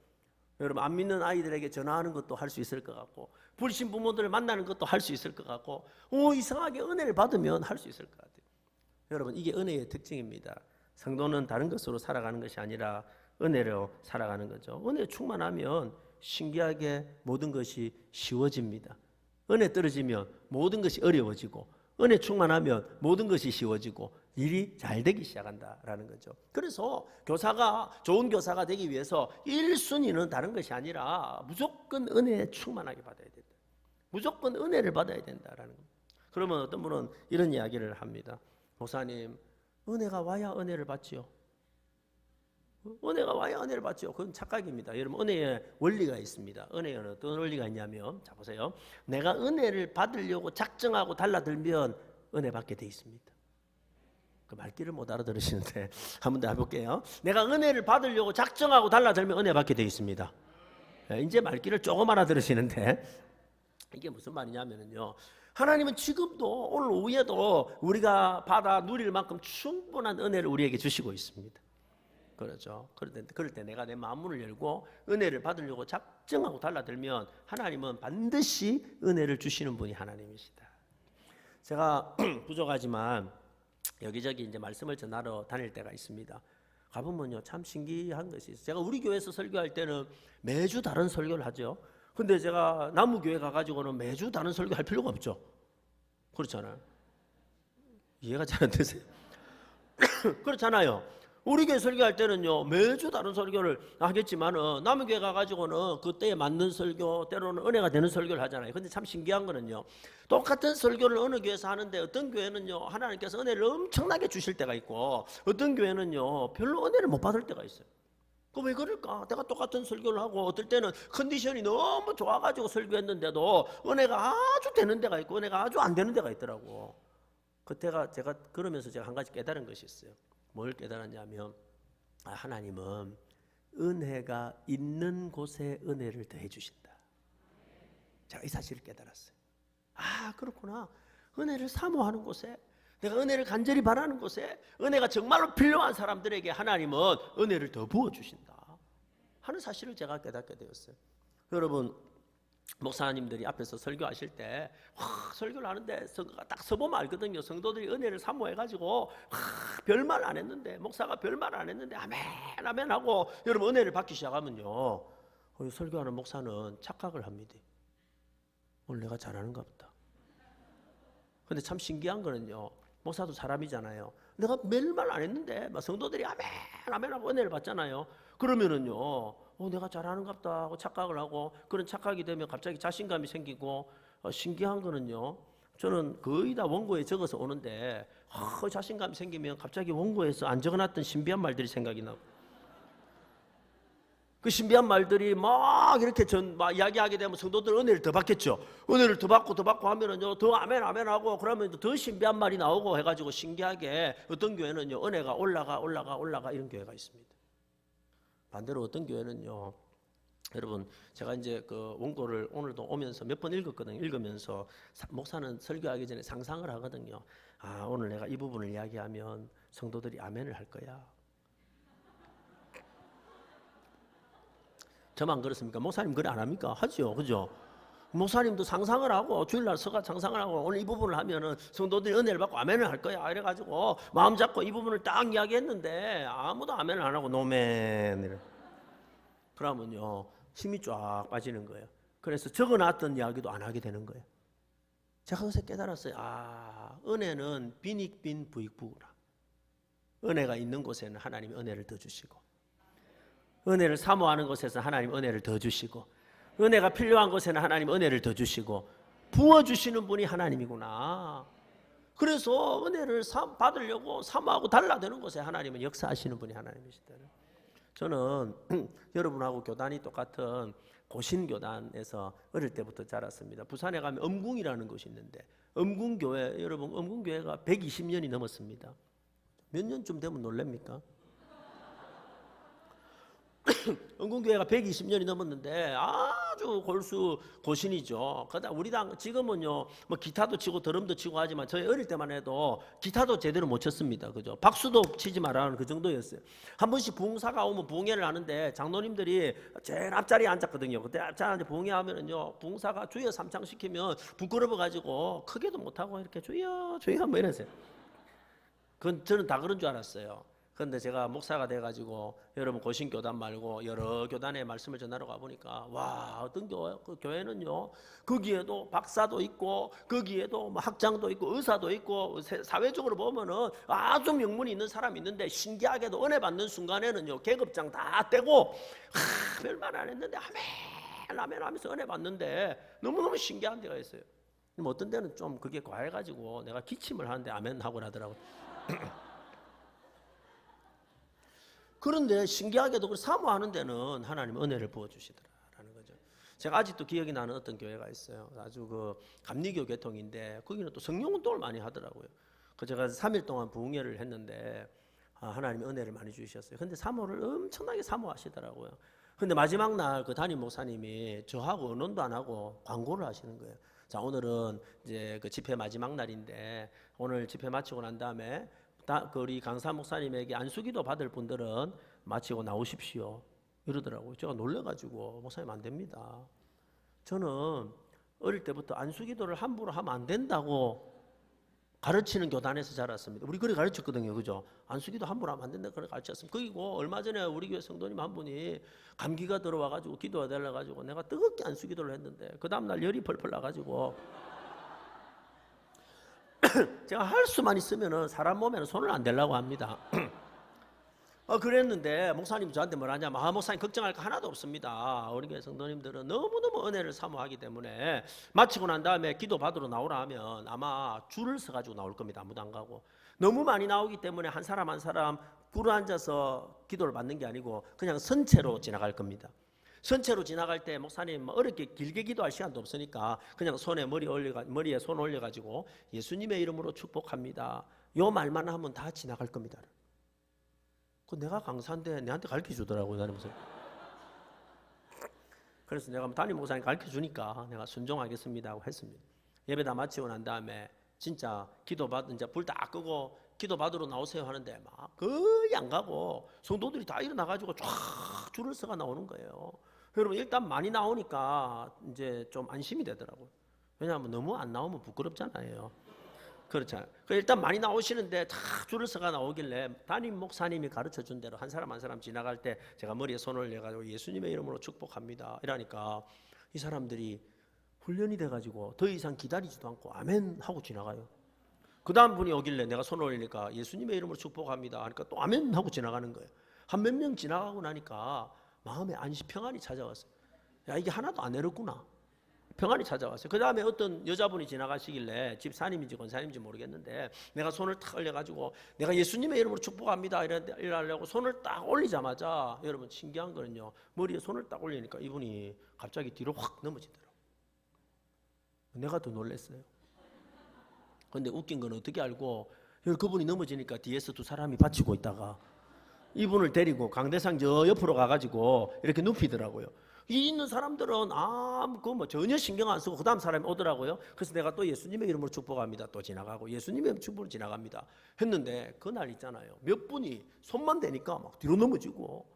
여러분 안 믿는 아이들에게 전화하는 것도 할 수 있을 것 같고 불신 부모들을 만나는 것도 할 수 있을 것 같고 이상하게 은혜를 받으면 할 수 있을 것 같아요. 여러분 이게 은혜의 특징입니다. 성도는 다른 것으로 살아가는 것이 아니라 은혜로 살아가는 거죠. 은혜 충만하면 신기하게 모든 것이 쉬워집니다. 은혜 떨어지면 모든 것이 어려워지고 은혜 충만하면 모든 것이 쉬워지고 일이 잘 되기 시작한다라는 거죠. 그래서 좋은 교사가 되기 위해서 1순위는 다른 것이 아니라 무조건 은혜에 충만하게 받아야 된다. 무조건 은혜를 받아야 된다라는 겁니다. 그러면 어떤 분은 이런 이야기를 합니다. 목사님, 은혜가 와야 은혜를 받지요. 은혜가 와야 은혜를 받죠. 그건 착각입니다. 여러분 은혜의 원리가 있습니다. 은혜에는 어떤 원리가 있냐면 자 보세요. 내가 은혜를 받으려고 작정하고 달라들면 은혜 받게 돼 있습니다. 그 말귀를 못 알아들으시는데 한 번 더 해볼게요. 내가 은혜를 받으려고 작정하고 달라들면 은혜 받게 돼 있습니다. 이제 말귀를 조금 알아들으시는데 이게 무슨 말이냐면요. 하나님은 지금도 오늘 오후에도 우리가 받아 누릴 만큼 충분한 은혜를 우리에게 주시고 있습니다. 그렇죠. 그럴 때 내가 내 마음문을 열고 은혜를 받으려고 작정하고 달라들면 하나님은 반드시 은혜를 주시는 분이 하나님이시다. 제가 부족하지만 여기저기 이제 말씀을 전하러 다닐 때가 있습니다. 가보면요 참 신기한 것이 있어요. 제가 우리 교회에서 설교할 때는 매주 다른 설교를 하죠. 근데 제가 나무교회 가가지고는 매주 다른 설교 할 필요가 없죠. 그렇잖아요. 이해가 잘 안 되세요? 그렇잖아요. 우리 교회 설교할 때는요 매주 다른 설교를 하겠지만은 남의 교회 가가지고는 그때에 맞는 설교 때로는 은혜가 되는 설교를 하잖아요. 근데 참 신기한 거는요 똑같은 설교를 어느 교회에서 하는데 어떤 교회는요 하나님께서 은혜를 엄청나게 주실 때가 있고 어떤 교회는요 별로 은혜를 못 받을 때가 있어요. 그 왜 그럴까? 내가 똑같은 설교를 하고 어떨 때는 컨디션이 너무 좋아가지고 설교했는데도 은혜가 아주 되는 데가 있고 은혜가 아주 안 되는 데가 있더라고. 그때가 제가 그러면서 제가 한 가지 깨달은 것이 있어요. 뭘 깨달았냐면 하나님은 은혜가 있는 곳에 은혜를 더해 주신다. 제가 이 사실을 깨달았어요. 그렇구나. 은혜를 사모하는 곳에 내가 은혜를 간절히 바라는 곳에 은혜가 정말로 필요한 사람들에게 하나님은 은혜를 더 부어주신다 하는 사실을 제가 깨닫게 되었어요. 여러분 목사님들이 앞에서 설교하실 때 설교를 하는데 딱 서보면 알거든요. 성도들이 은혜를 사모해가지고 별말 안 했는데 목사가 별말 안 했는데 아멘 아멘 하고 여러분 은혜를 받기 시작하면요 설교하는 목사는 착각을 합니다. 오늘 내가 잘하는가 보다. 근데 참 신기한 거는요 목사도 사람이잖아요. 내가 별말 안 했는데 막 성도들이 아멘 아멘 하고 은혜를 받잖아요. 그러면은요 내가 잘하는가 보다 하고 착각을 하고 그런 착각이 되면 갑자기 자신감이 생기고 신기한 거는요 저는 거의 다 원고에 적어서 오는데 자신감이 생기면 갑자기 원고에서 안 적어놨던 신비한 말들이 생각이 나고 그 신비한 말들이 막 이렇게 막 이야기하게 되면 성도들 은혜를 더 받겠죠. 은혜를 더 받고 하면은요 더 아멘 아멘 하고 그러면 더 신비한 말이 나오고 해가지고 신기하게 어떤 교회는요 은혜가 올라가 이런 교회가 있습니다. 반대로 어떤 교회는요 여러분 제가 이제 그 원고를 오늘도 오면서 몇 번 읽었거든요. 읽으면서 목사는 설교하기 전에 상상을 하거든요. 오늘 내가 이 부분을 이야기하면 성도들이 아멘을 할 거야. 저만 그렇습니까? 목사님 그래 안 합니까? 하죠. 그죠? 목사님도 상상을 하고 주일날 서가 상상을 하고 오늘 이 부분을 하면은 성도들이 은혜를 받고 아멘을 할 거야. 이래가지고 마음 잡고 이 부분을 딱 이야기했는데 아무도 아멘을 안 하고 노멘 이래. 그러면요 힘이 쫙 빠지는 거예요. 그래서 적어놨던 이야기도 안 하게 되는 거예요. 제가 그것을 깨달았어요. 은혜는 빈익빈 부익부구나. 은혜가 있는 곳에는 하나님이 은혜를 더 주시고 은혜를 사모하는 곳에서 하나님 은혜를 더 주시고 은혜가 필요한 곳에는 하나님 은혜를 더 주시고 부어주시는 분이 하나님이구나. 그래서 은혜를 받으려고 사모하고 달라드는 곳에 하나님은 역사하시는 분이 하나님이시다. 저는 여러분하고 교단이 똑같은 고신교단에서 어릴 때부터 자랐습니다. 부산에 가면 엄궁이라는 곳이 있는데 엄궁교회 여러분 엄궁교회가 120년이 넘었습니다. 몇 년쯤 되면 놀랍니까? 은군교회가 120년이 넘었는데 아주 골수 고신이죠. 그러다 우리 당 지금은요 뭐 기타도 치고 드럼도 치고 하지만 저희 어릴 때만 해도 기타도 제대로 못 쳤습니다. 그죠? 박수도 치지 말라는 그 정도였어요. 한 번씩 부흥사가 오면 부흥회를 하는데 장로님들이 제일 앞자리에 앉았거든요. 그때 앞자리에 부흥회 하면은요 부흥사가 주여 삼창 시키면 부끄러워 가지고 크게도 못 하고 이렇게 주여 주여 뭐 이러세요. 그건 저는 다 그런 줄 알았어요. 그런데 제가 목사가 돼가지고 여러분 고신교단 말고 여러 교단의 말씀을 전하러 가보니까 와 어떤 그 교회는요 거기에도 박사도 있고 거기에도 뭐 학장도 있고 의사도 있고 사회적으로 보면은 아주 명문이 있는 사람이 있는데 신기하게도 은혜 받는 순간에는요 계급장 다 떼고 별말 안 했는데 아멘 하면서 은혜 받는데 너무너무 신기한 데가 있어요. 뭐 어떤 데는 좀 그게 과해가지고 내가 기침을 하는데 아멘 하고 하더라고요. 그런데 신기하게도 사모하는 데는 하나님 은혜를 부어주시더라라는 거죠. 제가 아직도 기억이 나는 어떤 교회가 있어요. 아주 그 감리교 계통인데 거기는 또 성령 운동을 많이 하더라고요. 그 제가 3일 동안 부흥회를 했는데 하나님이 은혜를 많이 주셨어요. 근데 사모를 엄청나게 사모하시더라고요. 근데 마지막 날 그 담임 목사님이 저하고 언론도 안 하고 광고를 하시는 거예요. 자 오늘은 이제 그 집회 마지막 날인데 오늘 집회 마치고 난 다음에 우리 강사 목사님에게 안수기도 받을 분들은 마치고 나오십시오 이러더라고요. 제가 놀래가지고 목사님 안 됩니다. 저는 어릴 때부터 안수기도를 함부로 하면 안 된다고 가르치는 교단에서 자랐습니다. 우리 그래 가르쳤거든요. 그죠? 안수기도 함부로 하면 안 된다 그래 가르쳤습니다. 그리고 얼마 전에 우리 교회 성도님 한 분이 감기가 들어와가지고 기도해달라 가지고 내가 뜨겁게 안수기도를 했는데 그 다음날 열이 펄펄 나가지고 제가 할 수만 있으면은 사람 몸에는 손을 안 대려고 합니다. 그랬는데 목사님이 저한테 뭐라냐면 목사님 걱정할 거 하나도 없습니다. 우리 교회 성도님들은 너무너무 은혜를 사모하기 때문에 마치고 난 다음에 기도 받으러 나오라 하면 아마 줄을 서가지고 나올 겁니다. 아무도 안 가고 너무 많이 나오기 때문에 한 사람 한 사람 불을 앉아서 기도를 받는 게 아니고 그냥 선체로 지나갈 겁니다. 선체로 지나갈 때 목사님 어렵게 길게 기도할 시간도 없으니까 그냥 머리에 손 올려가지고 예수님의 이름으로 축복합니다. 요 말만 하면 다 지나갈 겁니다. 그 내가 강사인데 내한테 가르쳐 주더라고요. 나는 무슨. 그래서 내가 담임 목사님 가르쳐 주니까 내가 순종하겠습니다 하고 했습니다. 예배 다 마치고 난 다음에 진짜 이제 불 다 끄고 기도 받으러 나오세요 하는데 막 거의 안 가고 성도들이 다 일어나가지고 쫙 줄을 서가 나오는 거예요. 여러분 일단 많이 나오니까 이제 좀 안심이 되더라고요. 왜냐하면 너무 안 나오면 부끄럽잖아요. 그렇잖아요. 일단 많이 나오시는데 다 줄을 서가 나오길래 담임 목사님이 가르쳐 준 대로 한 사람 한 사람 지나갈 때 제가 머리에 손을 올려가지고 예수님의 이름으로 축복합니다 이러니까 이 사람들이 훈련이 돼가지고 더 이상 기다리지도 않고 아멘 하고 지나가요. 그 다음 분이 오길래 내가 손을 올리니까 예수님의 이름으로 축복합니다 하니까 또 아멘 하고 지나가는 거예요. 한 몇 명 지나가고 나니까 마음에 안심 평안이 찾아왔어요. 야 이게 하나도 안 어렵구나. 평안이 찾아왔어요. 그 다음에 어떤 여자분이 지나가시길래 집사님인지 권사님인지 모르겠는데 내가 손을 탁 올려가지고 내가 예수님의 이름으로 축복합니다 이러려고 손을 딱 올리자마자 여러분 신기한 거는요 머리에 손을 딱 올리니까 이분이 갑자기 뒤로 확 넘어지더라고요. 내가 더 놀랐어요. 근데 웃긴 건 어떻게 알고 그분이 넘어지니까 뒤에서 두 사람이 받치고 있다가 이분을 데리고 강대상 저 옆으로 가가지고 이렇게 눕히더라고요. 이 있는 사람들은 그거 전혀 신경 안 쓰고 그 다음 사람이 오더라고요. 그래서 내가 또 예수님의 이름으로 축복합니다. 또 지나가고 예수님의 축복으로 지나갑니다. 했는데 그날 있잖아요. 몇 분이 손만 대니까 막 뒤로 넘어지고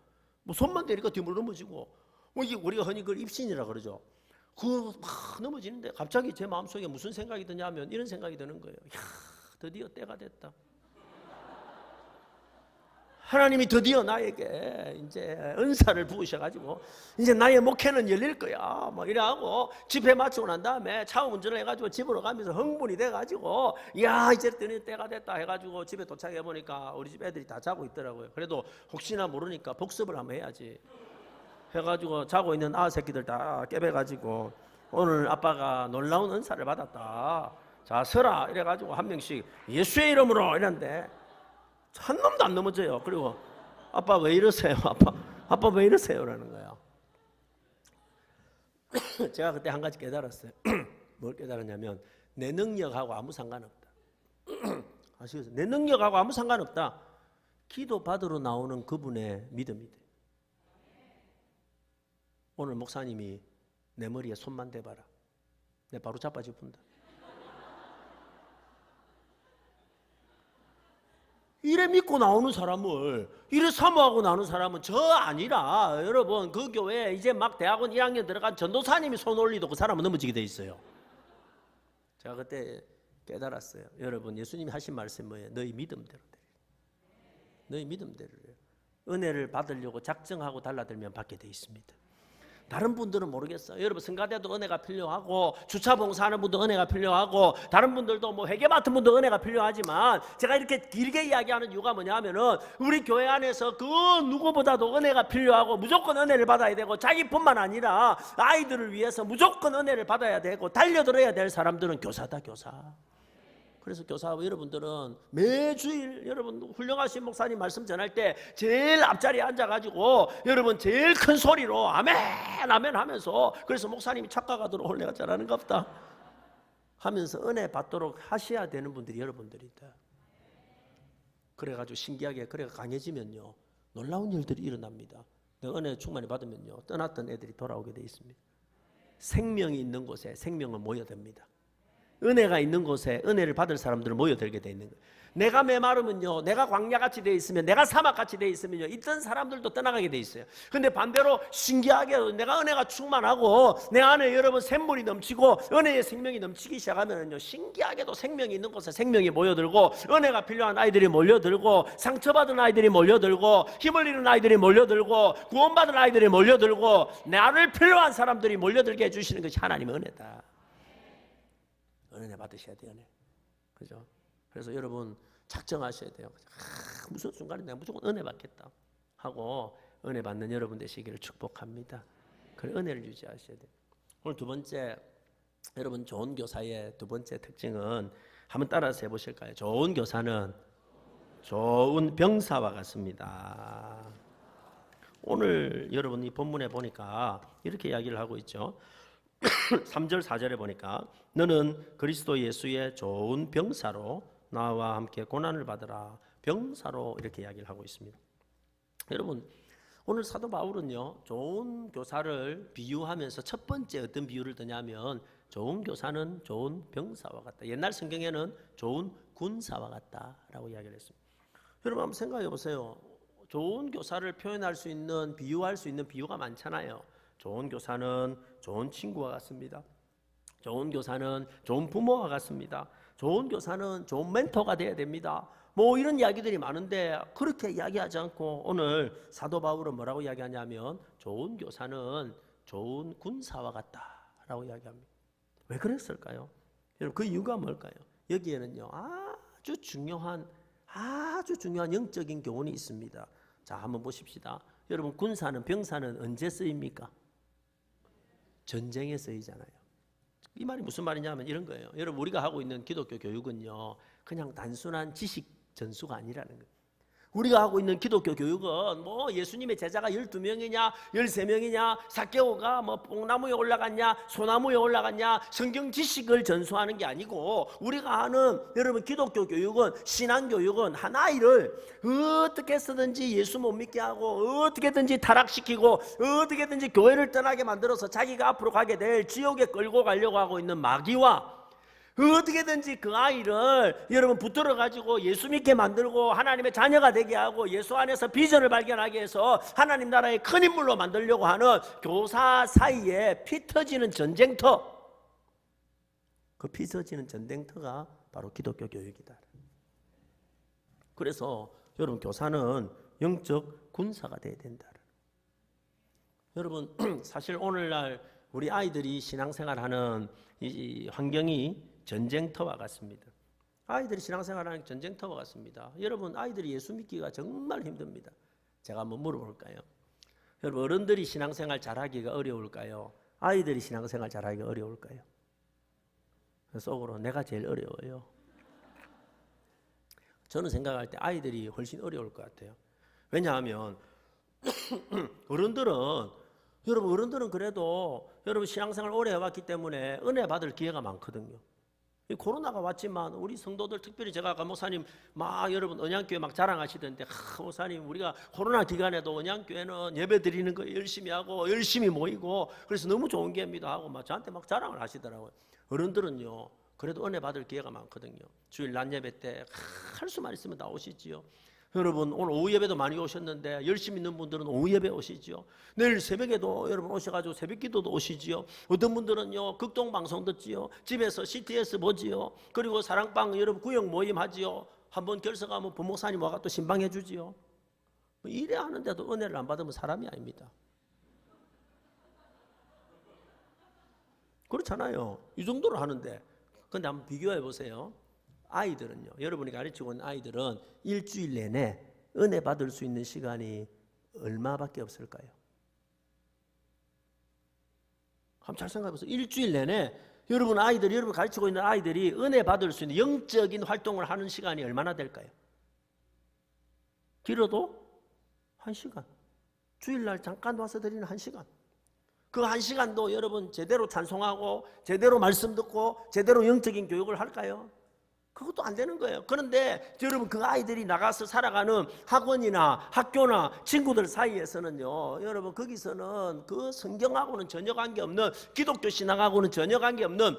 뭐 손만 대니까 뒤로 넘어지고 뭐 이게 우리가 흔히 그걸 입신이라 그러죠. 막 넘어지는데 갑자기 제 마음속에 무슨 생각이 드냐면 이런 생각이 드는 거예요. 야, 드디어 때가 됐다. 하나님이 드디어 나에게 이제 은사를 부으셔가지고 이제 나의 목회는 열릴 거야. 막 이래하고 집회 마치고 난 다음에 차 운전을 해가지고 집으로 가면서 흥분이 돼가지고 야 이제 때가 됐다 해가지고 집에 도착해 보니까 우리 집 애들이 다 자고 있더라고요. 그래도 혹시나 모르니까 복습을 한번 해야지 해가지고 자고 있는 새끼들 다 깨배가지고 오늘 아빠가 놀라운 은사를 받았다. 자 서라 이래가지고 한 명씩 예수의 이름으로 이랬는데 한 놈도 안 넘어져요. 그리고 아빠 왜 이러세요? 아빠 왜 이러세요? 라는 거예요. 제가 그때 한 가지 깨달았어요. 뭘 깨달았냐면 내 능력하고 아무 상관없다. 아시겠어요? 내 능력하고 아무 상관없다. 기도 받으러 나오는 그분의 믿음이 돼. 오늘 목사님이 내 머리에 손만 대봐라. 내 바로 자빠져본다. 이래 믿고 나오는 사람을, 이래 사모하고 나오는 사람은 저 아니라, 여러분 그 교회에 이제 막 대학원 1학년 들어간 전도사님이 손 올리도 그 사람은 넘어지게 돼 있어요. 제가 그때 깨달았어요. 여러분, 예수님이 하신 말씀이 뭐예요? 너희 믿음대로 돼. 너희 믿음대로 해요. 은혜를 받으려고 작정하고 달라들면 받게 돼 있습니다. 다른 분들은 모르겠어요. 여러분, 성가대도 은혜가 필요하고, 주차 봉사하는 분도 은혜가 필요하고, 다른 분들도 뭐 회계 맡은 분도 은혜가 필요하지만, 제가 이렇게 길게 이야기하는 이유가 뭐냐면은, 우리 교회 안에서 그 누구보다도 은혜가 필요하고, 무조건 은혜를 받아야 되고, 자기뿐만 아니라 아이들을 위해서 무조건 은혜를 받아야 되고, 달려들어야 될 사람들은 교사다, 교사. 그래서 교사 여러분들은 매주일 여러분 훌륭하신 목사님 말씀 전할 때 제일 앞자리에 앉아가지고 여러분 제일 큰 소리로 아멘 아멘 하면서, 그래서 목사님이 착각하도록 내가 잘하는가 보다 하면서 은혜 받도록 하셔야 되는 분들이 여러분들이다. 그래가지고 신기하게 그래가 강해지면요 놀라운 일들이 일어납니다. 내가 은혜 충만히 받으면요 떠났던 애들이 돌아오게 돼 있습니다. 생명이 있는 곳에 생명은 모여듭니다. 은혜가 있는 곳에 은혜를 받을 사람들은 모여들게 돼 있는 거예요. 내가 메마르면요, 내가 광야같이 돼 있으면, 내가 사막같이 돼 있으면요, 있던 사람들도 떠나가게 돼 있어요. 근데 반대로 신기하게 내가 은혜가 충만하고 내 안에 여러분 샘물이 넘치고 은혜의 생명이 넘치기 시작하면요, 신기하게도 생명이 있는 곳에 생명이 모여들고, 은혜가 필요한 아이들이 몰려들고, 상처받은 아이들이 몰려들고, 힘을 잃은 아이들이 몰려들고, 구원받은 아이들이 몰려들고, 나를 필요한 사람들이 몰려들게 해주시는 것이 하나님의 은혜다. 은혜 받으셔야 돼요. 은혜. 그죠? 그래서 여러분 작정하셔야 돼요. 무슨 순간에 내가 무조건 은혜 받겠다 하고 은혜 받는 여러분 되시기를 축복합니다. 그 은혜를 유지하셔야 돼요. 오늘 두 번째, 여러분 좋은 교사의 두 번째 특징은 한번 따라서 해보실까요? 좋은 교사는 좋은 병사와 같습니다. 오늘 여러분 이 본문에 보니까 이렇게 이야기를 하고 있죠. 3절 4절에 보니까 너는 그리스도 예수의 좋은 병사로 나와 함께 고난을 받으라. 병사로 이렇게 이야기를 하고 있습니다. 여러분 오늘 사도 바울은요 좋은 교사를 비유하면서 첫 번째 어떤 비유를 드냐면 좋은 교사는 좋은 병사와 같다. 옛날 성경에는 좋은 군사와 같다라고 이야기를 했습니다. 여러분 한번 생각해 보세요. 좋은 교사를 표현할 수 있는, 비유할 수 있는 비유가 많잖아요. 좋은 교사는 좋은 친구와 같습니다. 좋은 교사는 좋은 부모와 같습니다. 좋은 교사는 좋은 멘토가 되어야 됩니다. 뭐 이런 이야기들이 많은데 그렇게 이야기하지 않고 오늘 사도 바울은 뭐라고 이야기하냐면 좋은 교사는 좋은 군사와 같다라고 이야기합니다. 왜 그랬을까요? 여러분 그 이유가 뭘까요? 여기에는요 아주 중요한 영적인 교훈이 있습니다. 자 한번 보십시다. 여러분 군사는, 병사는 언제 쓰입니까? 전쟁에 쓰이잖아요. 이 말이 무슨 말이냐면 이런 거예요. 여러분 우리가 하고 있는 기독교 교육은요 그냥 단순한 지식 전수가 아니라는 거예요. 우리가 하고 있는 기독교 교육은 뭐 예수님의 제자가 12명이냐 13명이냐 삭개오가 뭐 뽕나무에 올라갔냐 소나무에 올라갔냐 성경 지식을 전수하는 게 아니고, 우리가 하는 여러분 기독교 교육은, 신앙 교육은 한 아이를 어떻게 해서든지 예수 못 믿게 하고 어떻게든지 타락시키고 어떻게든지 교회를 떠나게 만들어서 자기가 앞으로 가게 될 지옥에 끌고 가려고 하고 있는 마귀와 어떻게든지 그 아이를 여러분 붙들어 가지고 예수 믿게 만들고 하나님의 자녀가 되게 하고 예수 안에서 비전을 발견하게 해서 하나님 나라의 큰 인물로 만들려고 하는 교사 사이에 피 터지는 전쟁터, 그 피 터지는 전쟁터가 바로 기독교 교육이다. 그래서 여러분 교사는 영적 군사가 돼야 된다. 여러분 사실 오늘날 우리 아이들이 신앙생활하는 이 환경이 전쟁터와 같습니다. 아이들이 신앙생활하는 전쟁터와 같습니다. 여러분 아이들이 예수 믿기가 정말 힘듭니다. 제가 한번 물어볼까요? 여러분 어른들이 신앙생활 잘하기가 어려울까요? 아이들이 신앙생활 잘하기가 어려울까요? 속으로 내가 제일 어려워요. 저는 생각할 때 아이들이 훨씬 어려울 것 같아요. 왜냐하면 어른들은 그래도 여러분 신앙생활 오래 해왔기 때문에 은혜 받을 기회가 많거든요. 이 코로나가 왔지만 우리 성도들, 특별히 제가 아까 목사님 막 여러분 언양교회 막 자랑하시던데, 목사님 우리가 코로나 기간에도 언양교회는 예배 드리는 거 열심히 하고 열심히 모이고 그래서 너무 좋은 기회입니다 하고 막 저한테 막 자랑을 하시더라고요. 어른들은요 그래도 은혜 받을 기회가 많거든요. 주일 낮 예배 때 할 수만 있으면 다 오시지요. 여러분 오늘 오후 예배도 많이 오셨는데 열심히 있는 분들은 오후 예배 오시지요. 내일 새벽에도 여러분 오셔가지고 새벽 기도도 오시지요. 어떤 분들은요 극동 방송 듣지요. 집에서 CTS 보지요. 그리고 사랑방 여러분 구역 모임 하지요. 한번 결석하면 부목사님 와가 또 신방해 주지요. 이래 하는데도 은혜를 안 받으면 사람이 아닙니다. 그렇잖아요. 이 정도로 하는데. 근데 한번 비교해 보세요. 아이들은요, 여러분이 가르치고 있는 아이들은 일주일 내내 은혜 받을 수 있는 시간이 얼마밖에 없을까요? 한번 잘 생각해 보세요. 일주일 내내 여러분 가르치고 있는 아이들이 은혜 받을 수 있는 영적인 활동을 하는 시간이 얼마나 될까요? 길어도 1시간. 주일날 잠깐 와서 드리는 1시간. 그 1시간도 여러분 제대로 찬송하고 제대로 말씀 듣고 제대로 영적인 교육을 할까요? 그것도 안 되는 거예요. 그런데 여러분 그 아이들이 나가서 살아가는 학원이나 학교나 친구들 사이에서는요, 여러분 거기서는 그 성경하고는 전혀 관계없는, 기독교 신앙하고는 전혀 관계없는,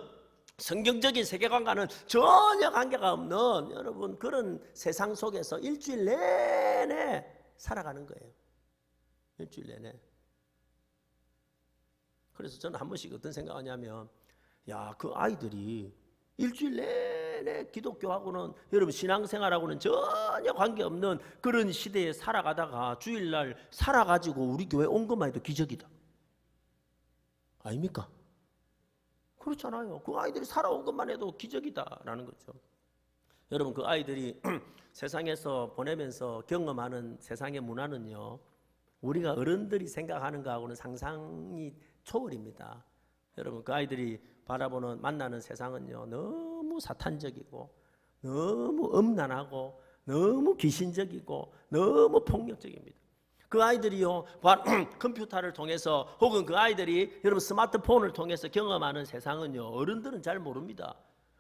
성경적인 세계관과는 전혀 관계가 없는 여러분 그런 세상 속에서 일주일 내내 살아가는 거예요. 일주일 내내. 그래서 저는 한 번씩 어떤 생각하냐면, 야, 그 아이들이 일주일 내내 기독교하고는 여러분 신앙생활하고는 전혀 관계없는 그런 시대에 살아가다가 주일날 살아가지고 우리 교회 온 것만 해도 기적이다. 아닙니까? 그렇잖아요. 그 아이들이 살아온 것만 해도 기적이다라는 거죠. 여러분 그 아이들이 세상에서 보내면서 경험하는 세상의 문화는요, 우리가 어른들이 생각하는 것하고는 상상이 초월입니다. 여러분 그 아이들이 바라보는 만나는 세상은요 너무 사탄적이고 너무 음란하고 너무 귀신적이고 너무 폭력적입니다. 그 아이들이요 컴퓨터를 통해서 혹은 그 아이들이 여러분 스마트폰을 통해서 경험하는 세상은요 어른들은 잘 모릅니다.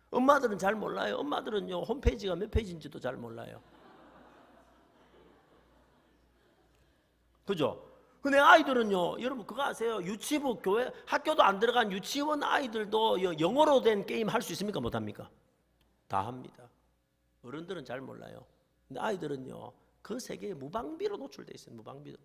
엄마들은 잘 몰라요. 엄마들은요 홈페이지가 몇 페이지인지도 잘 몰라요. 그죠? 근데 아이들은요, 여러분 그거 아세요? 유치부, 교회, 학교도 안 들어간 유치원 아이들도 영어로 된 게임 할 수 있습니까? 못합니까? 다 합니다. 어른들은 잘 몰라요. 근데 아이들은요, 그 세계에 무방비로 노출되어 있어요. 무방비로.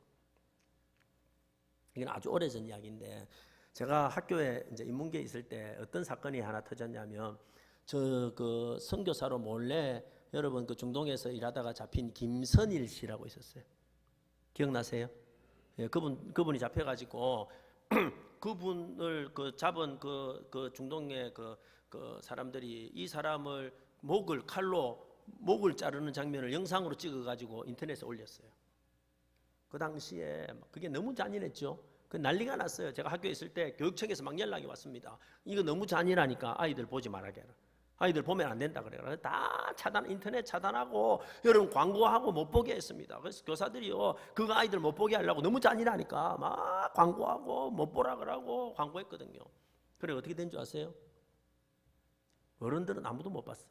이건 아주 오래전 이야기인데, 제가 학교에 이제 인문계에 있을 때 어떤 사건이 하나 터졌냐면, 저 그 선교사로 몰래 여러분 그 중동에서 일하다가 잡힌 김선일 씨라고 있었어요. 기억나세요? 예, 그분이 잡혀가지고 그분을 그 잡은 그 중동의 그 사람들이 이 사람을 칼로 목을 자르는 장면을 영상으로 찍어가지고 인터넷에 올렸어요. 그 당시에 그게 너무 잔인했죠. 그 난리가 났어요. 제가 학교에 있을 때 교육청에서 막 연락이 왔습니다. 이거 너무 잔인하니까 아이들 보지 말아라. 아이들 보면 안 된다 그래요. 다 인터넷 차단하고 여러분 광고하고 못 보게 했습니다. 그래서 교사들이요 그거 아이들 못 보게 하려고 너무 잔인하니까 막 광고하고 못 보라 그러고 광고했거든요. 그래 어떻게 된 줄 아세요? 어른들은 아무도 못 봤어요.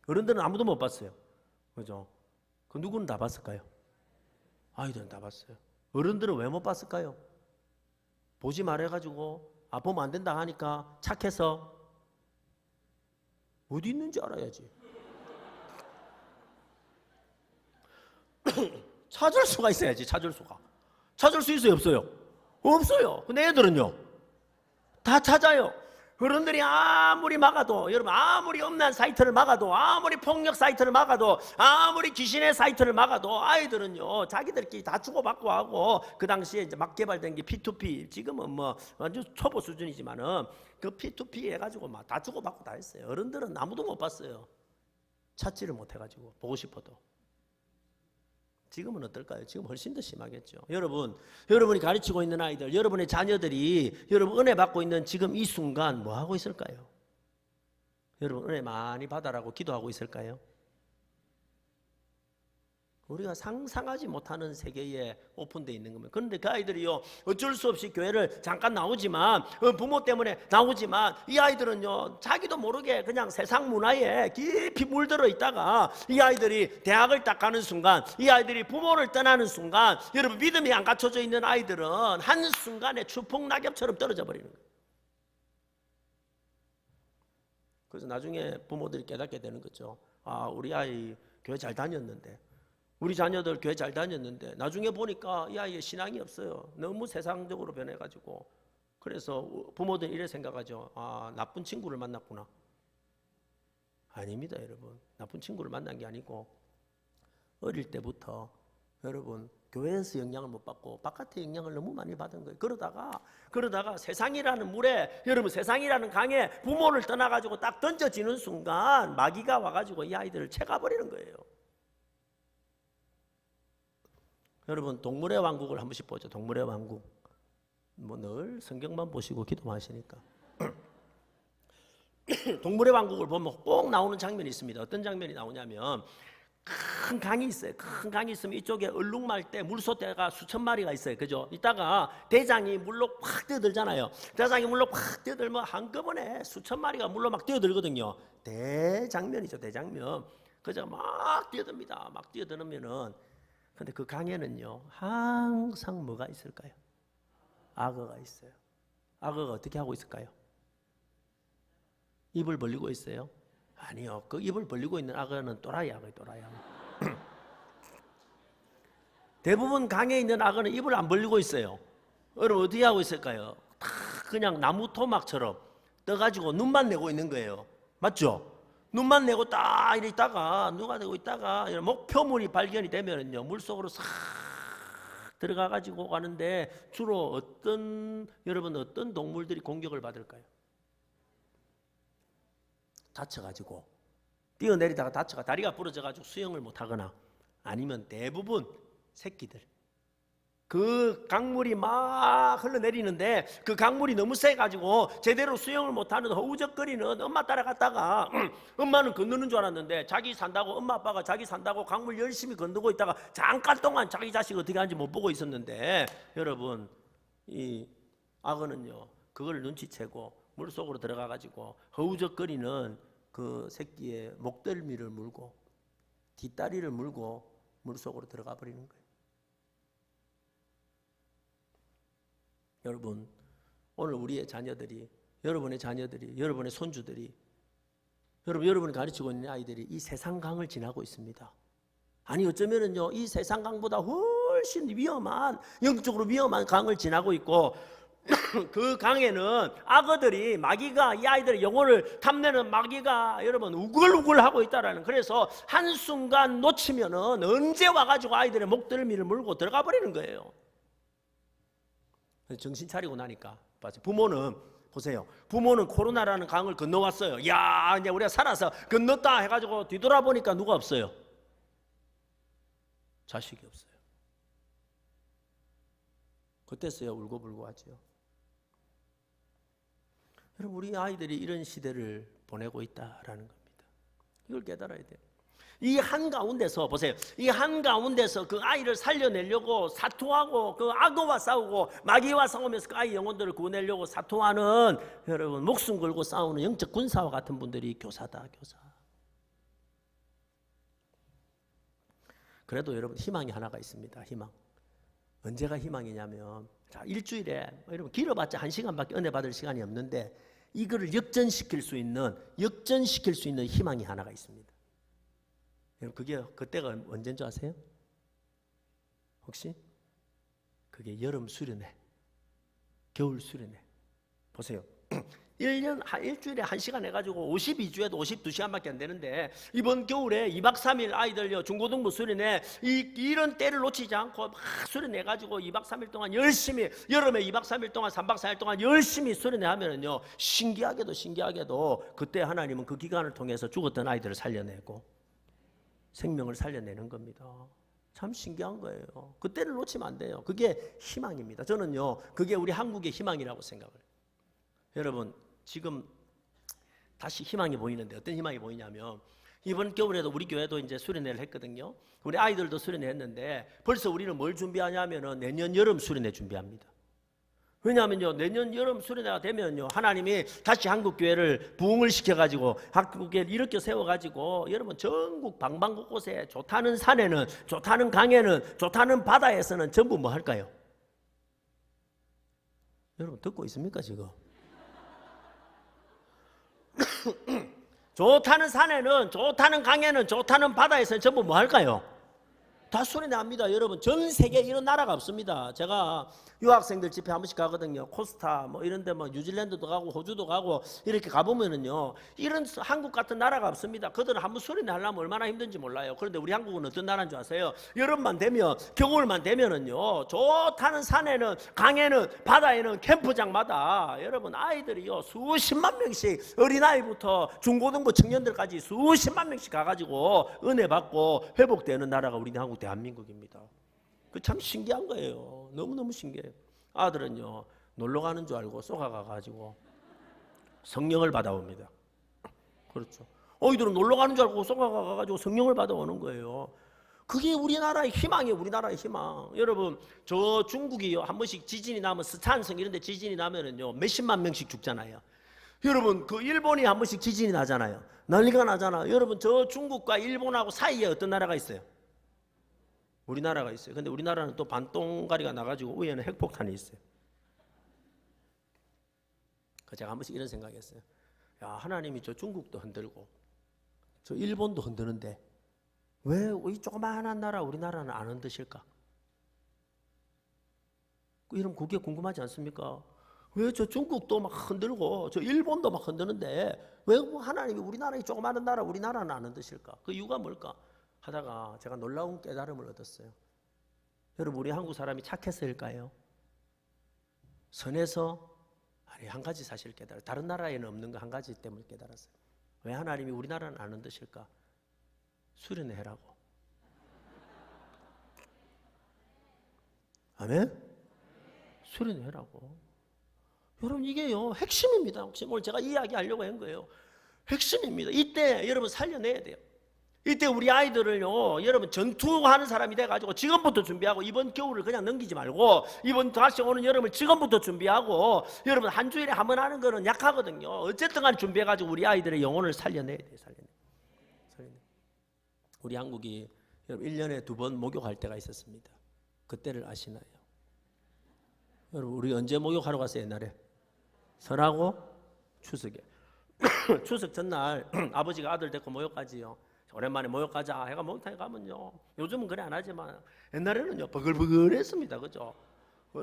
어른들은 아무도 못 봤어요. 그죠? 그 누구는 다 봤을까요? 아이들은 다 봤어요. 어른들은 왜 못 봤을까요? 보지 말아가지고 보면 안 된다 하니까 착해서 어디 있는지 알아야지. 찾을 수가 있어야지. 찾을 수 있어요? 없어요? 없어요. 근데 애들은요 다 찾아요. 어른들이 아무리 막아도, 여러분 아무리 엄난 사이트를 막아도, 아무리 폭력 사이트를 막아도, 아무리 귀신의 사이트를 막아도 아이들은요 자기들끼리 다 주고받고 하고, 그 당시에 이제 막 개발된 게 P2P, 지금은 뭐 완전 초보 수준이지만은 그 P2P 해가지고 막 다 주고받고 다 했어요. 어른들은 아무도 못 봤어요. 찾지를 못해가지고 보고 싶어도. 지금은 어떨까요? 지금 훨씬 더 심하겠죠. 여러분이 가르치고 있는 아이들, 여러분의 자녀들이 여러분 은혜 받고 있는 지금 이 순간 뭐 하고 있을까요? 여러분 은혜 많이 받아라고 기도하고 있을까요? 우리가 상상하지 못하는 세계에 오픈되어 있는 겁니다. 그런데 그 아이들이요, 어쩔 수 없이 교회를 잠깐 나오지만, 부모 때문에 나오지만, 이 아이들은요, 자기도 모르게 그냥 세상 문화에 깊이 물들어 있다가, 이 아이들이 대학을 딱 가는 순간, 이 아이들이 부모를 떠나는 순간, 여러분 믿음이 안 갖춰져 있는 아이들은 한순간에 추풍낙엽처럼 떨어져 버리는 거예요. 그래서 나중에 부모들이 깨닫게 되는 거죠. 아, 우리 아이 교회 잘 다녔는데, 우리 자녀들 교회 잘 다녔는데 나중에 보니까 이 아이의 신앙이 없어요. 너무 세상적으로 변해가지고. 그래서 부모들이 이래 생각하죠. 아, 나쁜 친구를 만났구나. 아닙니다, 여러분. 나쁜 친구를 만난 게 아니고 어릴 때부터 여러분 교회에서 영향을 못 받고 바깥의 영향을 너무 많이 받은 거예요. 그러다가 세상이라는 물에, 여러분 세상이라는 강에 부모를 떠나가지고 딱 던져지는 순간 마귀가 와가지고 이 아이들을 채가버리는 거예요. 여러분 동물의 왕국을 한 번씩 보죠. 동물의 왕국. 뭐 늘 성경만 보시고 기도하시니까. 동물의 왕국을 보면 꼭 나오는 장면이 있습니다. 어떤 장면이 나오냐면 큰 강이 있어요. 큰 강이 있으면 이쪽에 얼룩말 때 물소떼가 수천 마리가 있어요. 그죠? 이따가 대장이 물로 확 뛰어들잖아요. 대장이 물로 확 뛰어들면 한꺼번에 수천 마리가 물로 막 뛰어들거든요. 대장면이죠. 대장면. 그저 막 뛰어듭니다. 막 뛰어들면은, 근데 그 강에는요 항상 뭐가 있을까요? 악어가 있어요. 악어가 어떻게 하고 있을까요? 입을 벌리고 있어요? 아니요. 그 입을 벌리고 있는 악어는 또라이 악어예요. 또라이 악어. 대부분 강에 있는 악어는 입을 안 벌리고 있어요. 여러분 어떻게 하고 있을까요? 다 그냥 나무 토막처럼 떠가지고 눈만 내고 있는 거예요. 맞죠? 눈만 내고 딱 이래 있다가, 누가 내고 있다가 목표물이 발견이 되면은요 물속으로 싹 들어가 가지고 가는데, 주로 여러분 어떤 동물들이 공격을 받을까요? 다쳐가지고, 뛰어내리다가 다쳐가 다리가 부러져가지고 수영을 못하거나, 아니면 대부분 새끼들. 그 강물이 막 흘러내리는데 그 강물이 너무 세가지고 제대로 수영을 못하는 허우적거리는 엄마 따라갔다가 엄마는 건너는 줄 알았는데, 자기 산다고, 엄마 아빠가 자기 산다고 강물 열심히 건너고 있다가 잠깐 동안 자기 자식 어떻게 하는지 못 보고 있었는데, 여러분 이 악어는요 그걸 눈치채고 물속으로 들어가가지고 허우적거리는 그 새끼의 목덜미를 물고 뒷다리를 물고 물속으로 들어가 버리는 거예요. 여러분 오늘 우리의 자녀들이, 여러분의 자녀들이, 여러분의 손주들이, 여러분이 가르치고 있는 아이들이 이 세상 강을 지나고 있습니다. 아니 어쩌면은요 이 세상 강보다 훨씬 위험한, 영적으로 위험한 강을 지나고 있고, 그 강에는 악어들이, 마귀가 이 아이들의 영혼을 탐내는 마귀가 여러분 우글우글 하고 있다라는, 그래서 한순간 놓치면은 언제 와가지고 아이들의 목덜미를 물고 들어가 버리는 거예요. 정신 차리고 나니까 부모는 보세요. 부모는 코로나라는 강을 건너왔어요. 야, 이제 우리가 살아서 건넜다 해가지고 뒤돌아보니까 누가 없어요? 자식이 없어요. 그때서야 울고불고 하죠. 여러분 우리 아이들이 이런 시대를 보내고 있다라는 겁니다. 이걸 깨달아야 돼요. 이 한가운데서 보세요. 이 한가운데서 그 아이를 살려내려고 사투하고 그 악어와 싸우고 마귀와 싸우면서 그 아이 영혼들을 구원하려고 사투하는, 여러분 목숨 걸고 싸우는 영적 군사와 같은 분들이 교사다, 교사. 그래도 여러분 희망이 하나가 있습니다. 희망. 언제가 희망이냐면, 자 일주일에 여러분 길어봤자 1시간밖에 은혜 받을 시간이 없는데 이거를 역전시킬 수 있는 희망이 하나가 있습니다. 그때가 언제인 줄 아세요? 혹시? 그게 여름 수련회, 겨울 수련회. 보세요. 일주일에 1시간 해가지고 52주에도 52시간밖에 안 되는데, 이번 겨울에 2박 3일 아이들 중고등부 수련회, 이런 때를 놓치지 않고 막 수련해가지고 2박 3일 동안 열심히, 여름에 2박 3일 동안 3박 4일 동안 열심히 수련회 하면은요 신기하게도 그때 하나님은 그 기간을 통해서 죽었던 아이들을 살려내고 생명을 살려내는 겁니다. 참 신기한 거예요. 그때를 놓치면 안 돼요. 그게 희망입니다. 저는요 그게 우리 한국의 희망이라고 생각을 해요. 여러분 지금 다시 희망이 보이는데, 어떤 희망이 보이냐면, 이번 겨울에도 우리 교회도 이제 수련회를 했거든요. 우리 아이들도 수련회 했는데 벌써 우리는 뭘 준비하냐면은 내년 여름 수련회 준비합니다. 왜냐하면요, 내년 여름 수련회가 되면요, 하나님이 다시 한국 교회를 부흥을 시켜가지고 한국 교회를 일으켜 세워가지고 여러분 전국 방방곳곳에 좋다는 산에는, 좋다는 강에는, 좋다는 바다에서는 전부 뭐 할까요? 여러분 듣고 있습니까 지금? 좋다는 산에는, 좋다는 강에는, 좋다는 바다에서는 전부 뭐 할까요? 다 수련회 합니다. 여러분 전 세계에 이런 나라가 없습니다. 제가 유학생들 집회 한 번씩 가거든요. 코스타 뭐 이런 데 뭐 뉴질랜드도 가고 호주도 가고 이렇게 가보면은요, 이런 한국 같은 나라가 없습니다. 그들은 한번 수련회 하려면 얼마나 힘든지 몰라요. 그런데 우리 한국은 어떤 나라인 줄 아세요? 여름만 되면, 겨울만 되면은요, 좋다는 산에는, 강에는, 바다에는, 캠프장마다 여러분 아이들이요 수십만 명씩, 어린아이부터 중고등부 청년들까지 수십만 명씩 가가지고 은혜 받고 회복되는 나라가 우리 한국 대한민국입니다. 그 참 신기한 거예요. 너무너무 신기해요. 아들은요 놀러 가는 줄 알고 쏘가 가지고 성령을 받아옵니다. 그렇죠. 어이들은 놀러 가는 줄 알고 쏘가 가지고 성령을 받아오는 거예요. 그게 우리나라의 희망이에요. 우리나라의 희망. 여러분 저 중국이요 한 번씩 지진이 나면, 스촨성 이런 데 지진이 나면은요 몇십만 명씩 죽잖아요. 여러분 그 일본이 한 번씩 지진이 나잖아요. 난리가 나잖아. 여러분 저 중국과 일본하고 사이에 어떤 나라가 있어요? 우리나라가 있어요. 근데 우리나라는 또 반동가리가 나가지고 위에는 핵폭탄이 있어요. 제가 한 번씩 이런 생각했어요. 야, 하나님이 저 중국도 흔들고 저 일본도 흔드는데 왜 이 조그마한 나라 우리나라는 안 흔드실까? 이런 그게 궁금하지 않습니까? 왜 저 중국도 막 흔들고 저 일본도 막 흔드는데 왜 하나님이 우리나라 이 조그마한 나라 우리나라는 안 흔드실까? 그 이유가 뭘까? 하다가 제가 놀라운 깨달음을 얻었어요. 여러분 우리 한국 사람이 착해서일까요? 선해서? 아니, 한 가지 사실 깨달아요. 다른 나라에는 없는 거 한 가지 때문에 깨달았어요. 왜 하나님이 우리나라는 안 흔드실까? 수련회 해라고. 아멘? 수련회 해라고. 여러분 이게요 핵심입니다. 핵심. 오늘 제가 이야기하려고 한 거예요. 핵심입니다. 이때 여러분 살려내야 돼요. 이때 우리 아이들을요 여러분 전투하는 사람이 돼가지고 지금부터 준비하고, 이번 겨울을 그냥 넘기지 말고 이번 다시 오는 여름을 지금부터 준비하고, 여러분 한 주일에 한 번 하는 거는 약하거든요. 어쨌든 간에 준비해가지고 우리 아이들의 영혼을 살려내야 돼요. 살려내. 우리 한국이 여러분 1년에 2번 목욕할 때가 있었습니다. 그때를 아시나요? 여러분 우리 언제 목욕하러 갔어요? 옛날에 설하고 추석에. 추석 전날 아버지가 아들 데리고 목욕 가지요. 오랜만에 목욕 가자 해가 목욕탕에 가면요, 요즘은 그래 안 하지만 옛날에는요 버글버글했습니다. 그죠?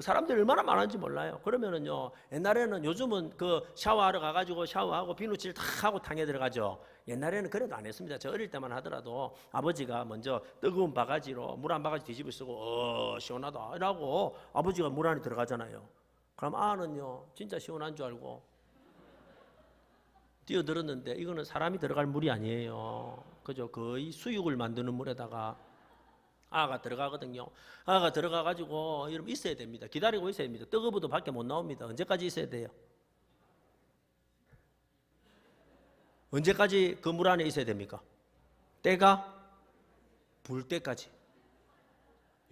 사람들이 얼마나 많은지 몰라요. 그러면은요 옛날에는, 요즘은 그 샤워하러 가가지고 샤워하고 비누칠 다 하고 탕에 들어가죠. 옛날에는 그래도 안 했습니다. 저 어릴 때만 하더라도 아버지가 먼저 뜨거운 바가지로 물 한 바가지 뒤집어 쓰고 시원하다 이라고 아버지가 물 안에 들어가잖아요. 그럼 아는요 진짜 시원한 줄 알고 뛰어들었는데 이거는 사람이 들어갈 물이 아니에요. 그죠? 거의 수육을 만드는 물에다가 아가 들어가거든요. 아가 들어가가지고 여러분 있어야 됩니다. 기다리고 있어야 됩니다. 뜨거워도 밖에 못 나옵니다. 언제까지 있어야 돼요? 언제까지 그 물 안에 있어야 됩니까? 때가 불 때까지.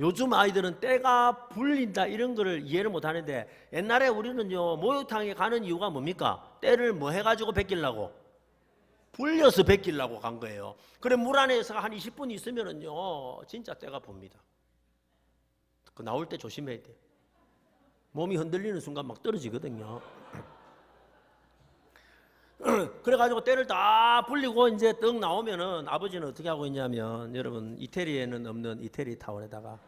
요즘 아이들은 때가 불린다 이런 거를 이해를 못 하는데, 옛날에 우리는요 목욕탕에 가는 이유가 뭡니까? 때를 뭐 해가지고 베끼려고? 불려서 베끼려고 간 거예요. 그래 물 안에서 한 20분 있으면은요 진짜 때가 붑니다. 그 나올 때 조심해야 돼. 몸이 흔들리는 순간 막 떨어지거든요. 그래가지고 때를 다 불리고 이제 떡 나오면은 아버지는 어떻게 하고 있냐면, 여러분 이태리에는 없는 이태리 타월에다가,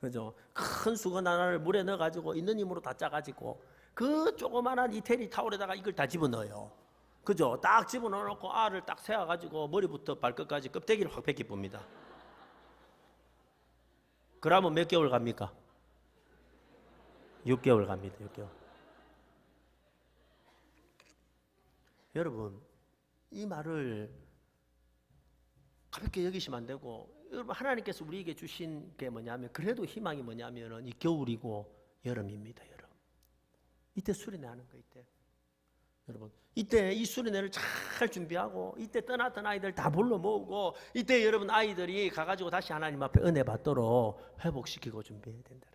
그죠? 큰 수건 하나를 물에 넣어가지고 있는 힘으로 다 짜가지고 그 조그만한 이태리 타월에다가 이걸 다 집어넣어요. 그죠? 딱 집어넣어놓고 알을 딱 세워가지고 머리부터 발끝까지 껍데기를 확 벗기 봅니다. 그러면 몇 개월 갑니까? 6개월 갑니다. 6개월. 여러분 이 말을 가볍게 여기시면 안 되고, 여러분 하나님께서 우리에게 주신 게 뭐냐면, 그래도 희망이 뭐냐면은 이 겨울이고 여름입니다. 여름. 이때 수련회 하는 거. 이때 여러분, 이때 이 수련회를 잘 준비하고 이때 떠났던 아이들 다 불러 모으고 이때 여러분 아이들이 가가지고 다시 하나님 앞에 은혜 받도록 회복시키고 준비해야 된다.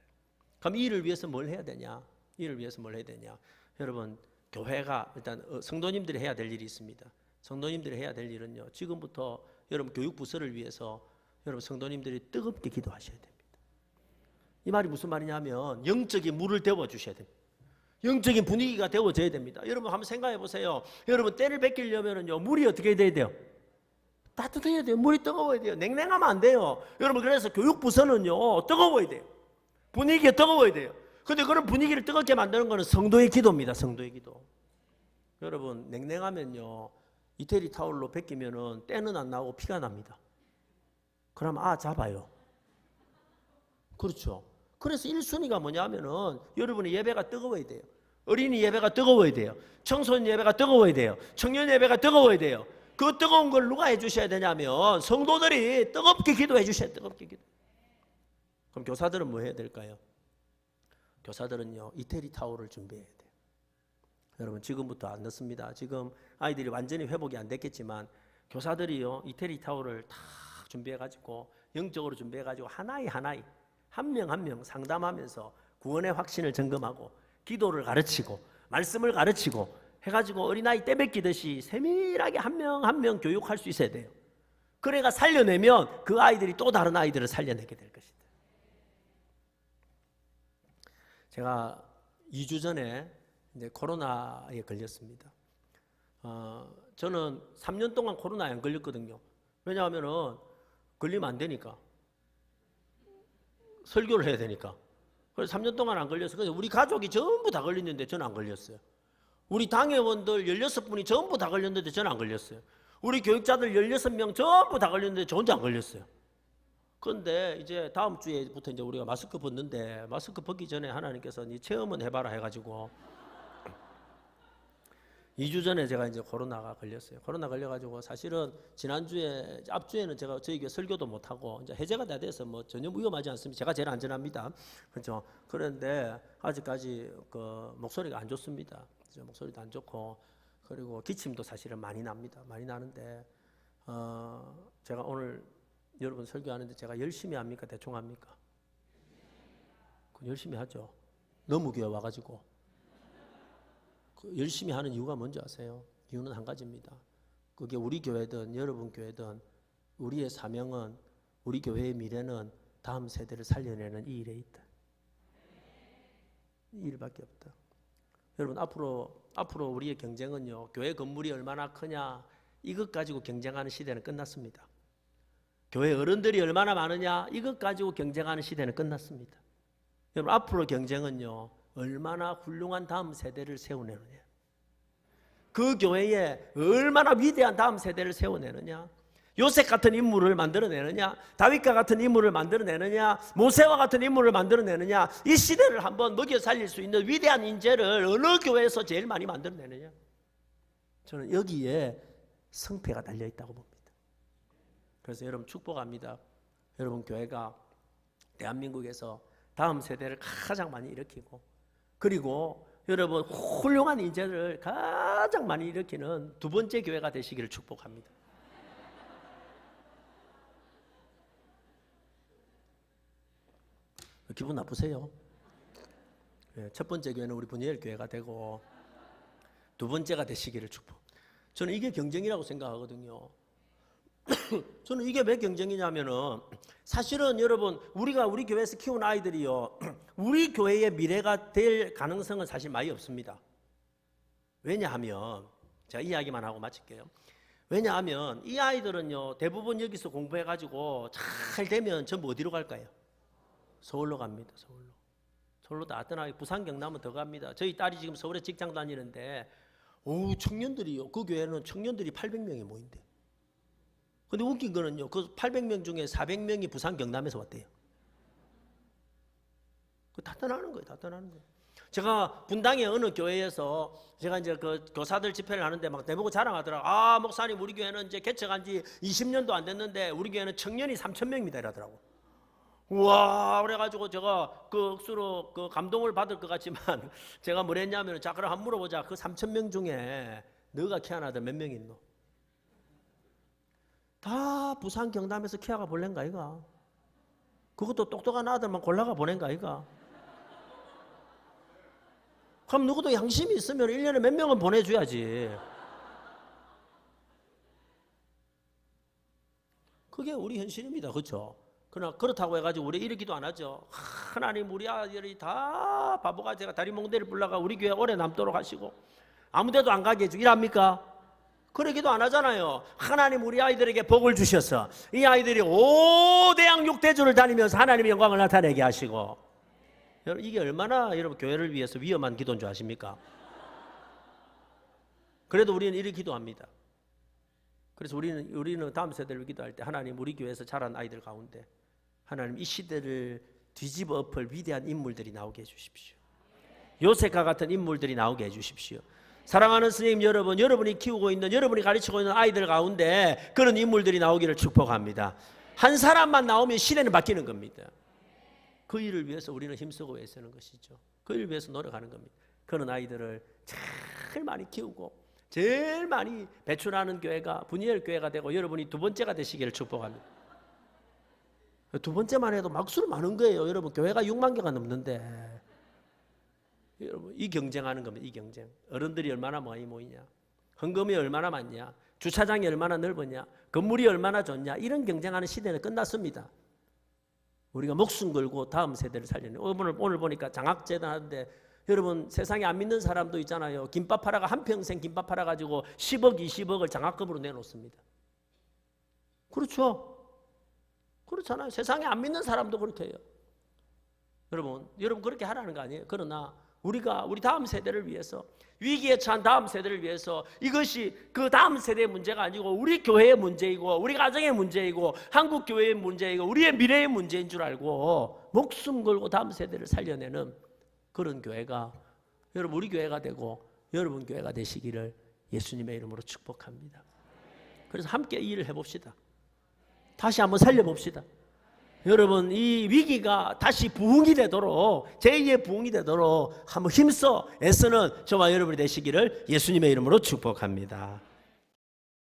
그럼 이를 위해서 뭘 해야 되냐? 이를 위해서 뭘 해야 되냐? 여러분, 교회가 일단 성도님들이 해야 될 일이 있습니다. 성도님들이 해야 될 일은요, 지금부터 여러분 교육부서를 위해서 여러분 성도님들이 뜨겁게 기도하셔야 됩니다. 이 말이 무슨 말이냐면 영적인 물을 데워 주셔야 됩니다. 영적인 분위기가 데워져야 됩니다. 여러분 한번 생각해 보세요. 여러분 때를 베끼려면요 물이 어떻게 돼야 돼요? 따뜻해야 돼요. 물이 뜨거워야 돼요. 냉랭하면 안 돼요. 여러분 그래서 교육부서는요 뜨거워야 돼요. 분위기가 뜨거워야 돼요. 근데 그런 분위기를 뜨겁게 만드는 것은 성도의 기도입니다. 성도의 기도. 여러분 냉랭하면요 이태리 타올로 베끼면은 때는 안 나오고 피가 납니다. 그럼 잡아요. 그렇죠. 그래서 1순위가 뭐냐면은 여러분의 예배가 뜨거워야 돼요. 어린이 예배가 뜨거워야 돼요. 청소년 예배가 뜨거워야 돼요. 청년 예배가 뜨거워야 돼요. 그 뜨거운 걸 누가 해주셔야 되냐면 성도들이 뜨겁게 기도해 주셔야 돼요. 뜨겁게 기도. 그럼 교사들은 뭐 해야 될까요? 교사들은요 이태리 타올을 준비해야 돼요. 여러분 지금부터 안 늦습니다. 지금 아이들이 완전히 회복이 안 됐겠지만 교사들이요 이태리 타올을 다 준비해가지고 영적으로 준비해가지고 하나이 한 명 한 명 상담하면서 구원의 확신을 점검하고 기도를 가르치고 말씀을 가르치고 해가지고 어린아이 떼뱉기듯이 세밀하게 한 명 한 명 교육할 수 있어야 돼요. 그래가 살려내면 그 아이들이 또 다른 아이들을 살려내게 될 것이다. 제가 2주 전에 이제 코로나에 걸렸습니다. 저는 3년 동안 코로나에 안 걸렸거든요. 왜냐하면은 걸리면 안 되니까. 설교를 해야 되니까. 그래서 3년 동안 안 걸려서 그래서 우리 가족이 전부 다 걸렸는데 저는 안 걸렸어요. 우리 당회원들 16분이 전부 다 걸렸는데 저는 안 걸렸어요. 우리 교육자들 16명 전부 다 걸렸는데 저 혼자 안 걸렸어요. 그런데 이제 다음 주에부터 이제 우리가 마스크 벗는데 마스크 벗기 전에 하나님께서 네 체험은 해봐라 해가지고 2주 전에 제가 이제 코로나가 걸렸어요. 코로나 걸려가지고 사실은 지난주에 앞주에는 제가 저희 교회 설교도 못 하고 이제 해제가 다 돼서 뭐 전혀 위험하지 않습니다. 제가 제일 안전합니다. 그렇죠. 그런데 아직까지 그 목소리가 안 좋습니다. 목소리도 안 좋고 그리고 기침도 사실은 많이 납니다. 많이 나는데 제가 오늘 여러분 설교하는데 제가 열심히 합니까? 대충 합니까? 열심히 하죠. 너무 교회 와가지고 열심히 하는 이유가 뭔지 아세요? 이유는 한 가지입니다. 그게 우리 교회든 여러분 교회든 우리의 사명은 우리 교회의 미래는 다음 세대를 살려내는 이 일에 있다. 이 일밖에 없다. 여러분 앞으로 우리의 경쟁은요 교회 건물이 얼마나 크냐 이것 가지고 경쟁하는 시대는 끝났습니다. 교회 어른들이 얼마나 많으냐 이것 가지고 경쟁하는 시대는 끝났습니다. 여러분 앞으로 경쟁은요 얼마나 훌륭한 다음 세대를 세워내느냐 그 교회에 얼마나 위대한 다음 세대를 세워내느냐 요셉 같은 인물을 만들어내느냐 다윗과 같은 인물을 만들어내느냐 모세와 같은 인물을 만들어내느냐 이 시대를 한번 먹여 살릴 수 있는 위대한 인재를 어느 교회에서 제일 많이 만들어내느냐 저는 여기에 성패가 달려있다고 봅니다. 그래서 여러분 축복합니다. 여러분 교회가 대한민국에서 다음 세대를 가장 많이 일으키고 그리고 여러분 훌륭한 인재를 가장 많이 일으키는 두 번째 교회가 되시기를 축복합니다. 기분 나쁘세요? 첫 번째 교회는 우리 분이엘 교회가 되고 두 번째가 되시기를 축복. 저는 이게 경쟁이라고 생각하거든요. 저는 이게 왜 경쟁이냐면은 사실은 여러분 우리가 우리 교회에서 키운 아이들이요 우리 교회의 미래가 될 가능성은 사실 많이 없습니다. 왜냐하면 제가 이야기만 하고 마칠게요. 왜냐하면 이 아이들은요 대부분 여기서 공부해가지고 잘 되면 전부 어디로 갈까요? 서울로 갑니다. 서울로 다 떠나고 부산 경남은 더 갑니다. 저희 딸이 지금 서울에 직장 다니는데 청년들이요 그 교회는 청년들이 800명이 모인대. 근데 웃긴 거는요 그 800명 중에 400명이 부산 경남에서 왔대요. 다 떠나는 거예요. 제가 분당의 어느 교회에서 제가 이제 그 교사들 집회를 하는데 막 내보고 자랑하더라고. 목사님 우리 교회는 이제 개척한 지 20년도 안 됐는데 우리 교회는 청년이 3,000명입니다 이러더라고. 우와 그래가지고 제가 그 억수로 그 감동을 받을 것 같지만 제가 뭘 했냐면 자 그럼 한번 물어보자. 그 3,000명 중에 너가 키아 아들 몇 명 있노? 다 부산 경남에서 키아가 볼랜가 이가? 그것도 똑똑한 아들만 골라가 보낸가 이가? 그럼 누구도 양심이 있으면 1년에 몇 명은 보내줘야지. 그게 우리 현실입니다. 그렇죠? 그러나 그렇다고 해가지고 우리 이러기도 안 하죠. 하나님 우리 아들이 다 바보가 제가 다리 몽대를 불러가 우리 교회 오래 남도록 하시고 아무데도 안 가게 해주고 이랍니까? 그러기도 안 하잖아요. 하나님 우리 아이들에게 복을 주셔서 이 아이들이 5대양 6대주를 다니면서 하나님의 영광을 나타내게 하시고 여러분 이게 얼마나 여러분 교회를 위해서 위험한 기도인 줄 아십니까? 그래도 우리는 이렇게 기도합니다. 그래서 우리는 다음 세대를 기도할 때 하나님 우리 교회에서 자란 아이들 가운데 하나님 이 시대를 뒤집어 엎을 위대한 인물들이 나오게 해주십시오. 요셉과 같은 인물들이 나오게 해주십시오. 사랑하는 선생님 여러분, 여러분이 키우고 있는 여러분이 가르치고 있는 아이들 가운데 그런 인물들이 나오기를 축복합니다. 한 사람만 나오면 시대는 바뀌는 겁니다. 그 일을 위해서 우리는 힘쓰고 애쓰는 것이죠. 그 일을 위해서 노력하는 겁니다. 그런 아이들을 제일 많이 키우고 제일 많이 배출하는 교회가 분이엘 교회가 되고 여러분이 두 번째가 되시기를 축복합니다. 두 번째만 해도 막수로 많은 거예요. 여러분 교회가 6만 개가 넘는데 여러분 이 경쟁하는 겁니다. 이 경쟁. 어른들이 얼마나 많이 모이냐, 헌금이 얼마나 많냐, 주차장이 얼마나 넓었냐, 건물이 얼마나 좋냐, 이런 경쟁하는 시대는 끝났습니다. 우리가 목숨 걸고 다음 세대를 살리는. 오늘 보니까 장학재단 하는데 여러분 세상에 안 믿는 사람도 있잖아요. 김밥 팔아가 한평생 김밥 팔아가지고 10억 20억을 장학금으로 내놓습니다. 그렇죠? 그렇잖아요. 세상에 안 믿는 사람도 그렇게 해요. 여러분 그렇게 하라는 거 아니에요. 그러나 우리가 우리 다음 세대를 위해서 위기에 처한 다음 세대를 위해서 이것이 그 다음 세대의 문제가 아니고 우리 교회의 문제이고 우리 가정의 문제이고 한국 교회의 문제이고 우리의 미래의 문제인 줄 알고 목숨 걸고 다음 세대를 살려내는 그런 교회가 여러분 우리 교회가 되고 여러분 교회가 되시기를 예수님의 이름으로 축복합니다. 그래서 함께 이 일을 해봅시다. 다시 한번 살려봅시다. 여러분 이 위기가 다시 부흥이 되도록 제2의 부흥이 되도록 한번 힘써 애쓰는 저와 여러분이 되시기를 예수님의 이름으로 축복합니다.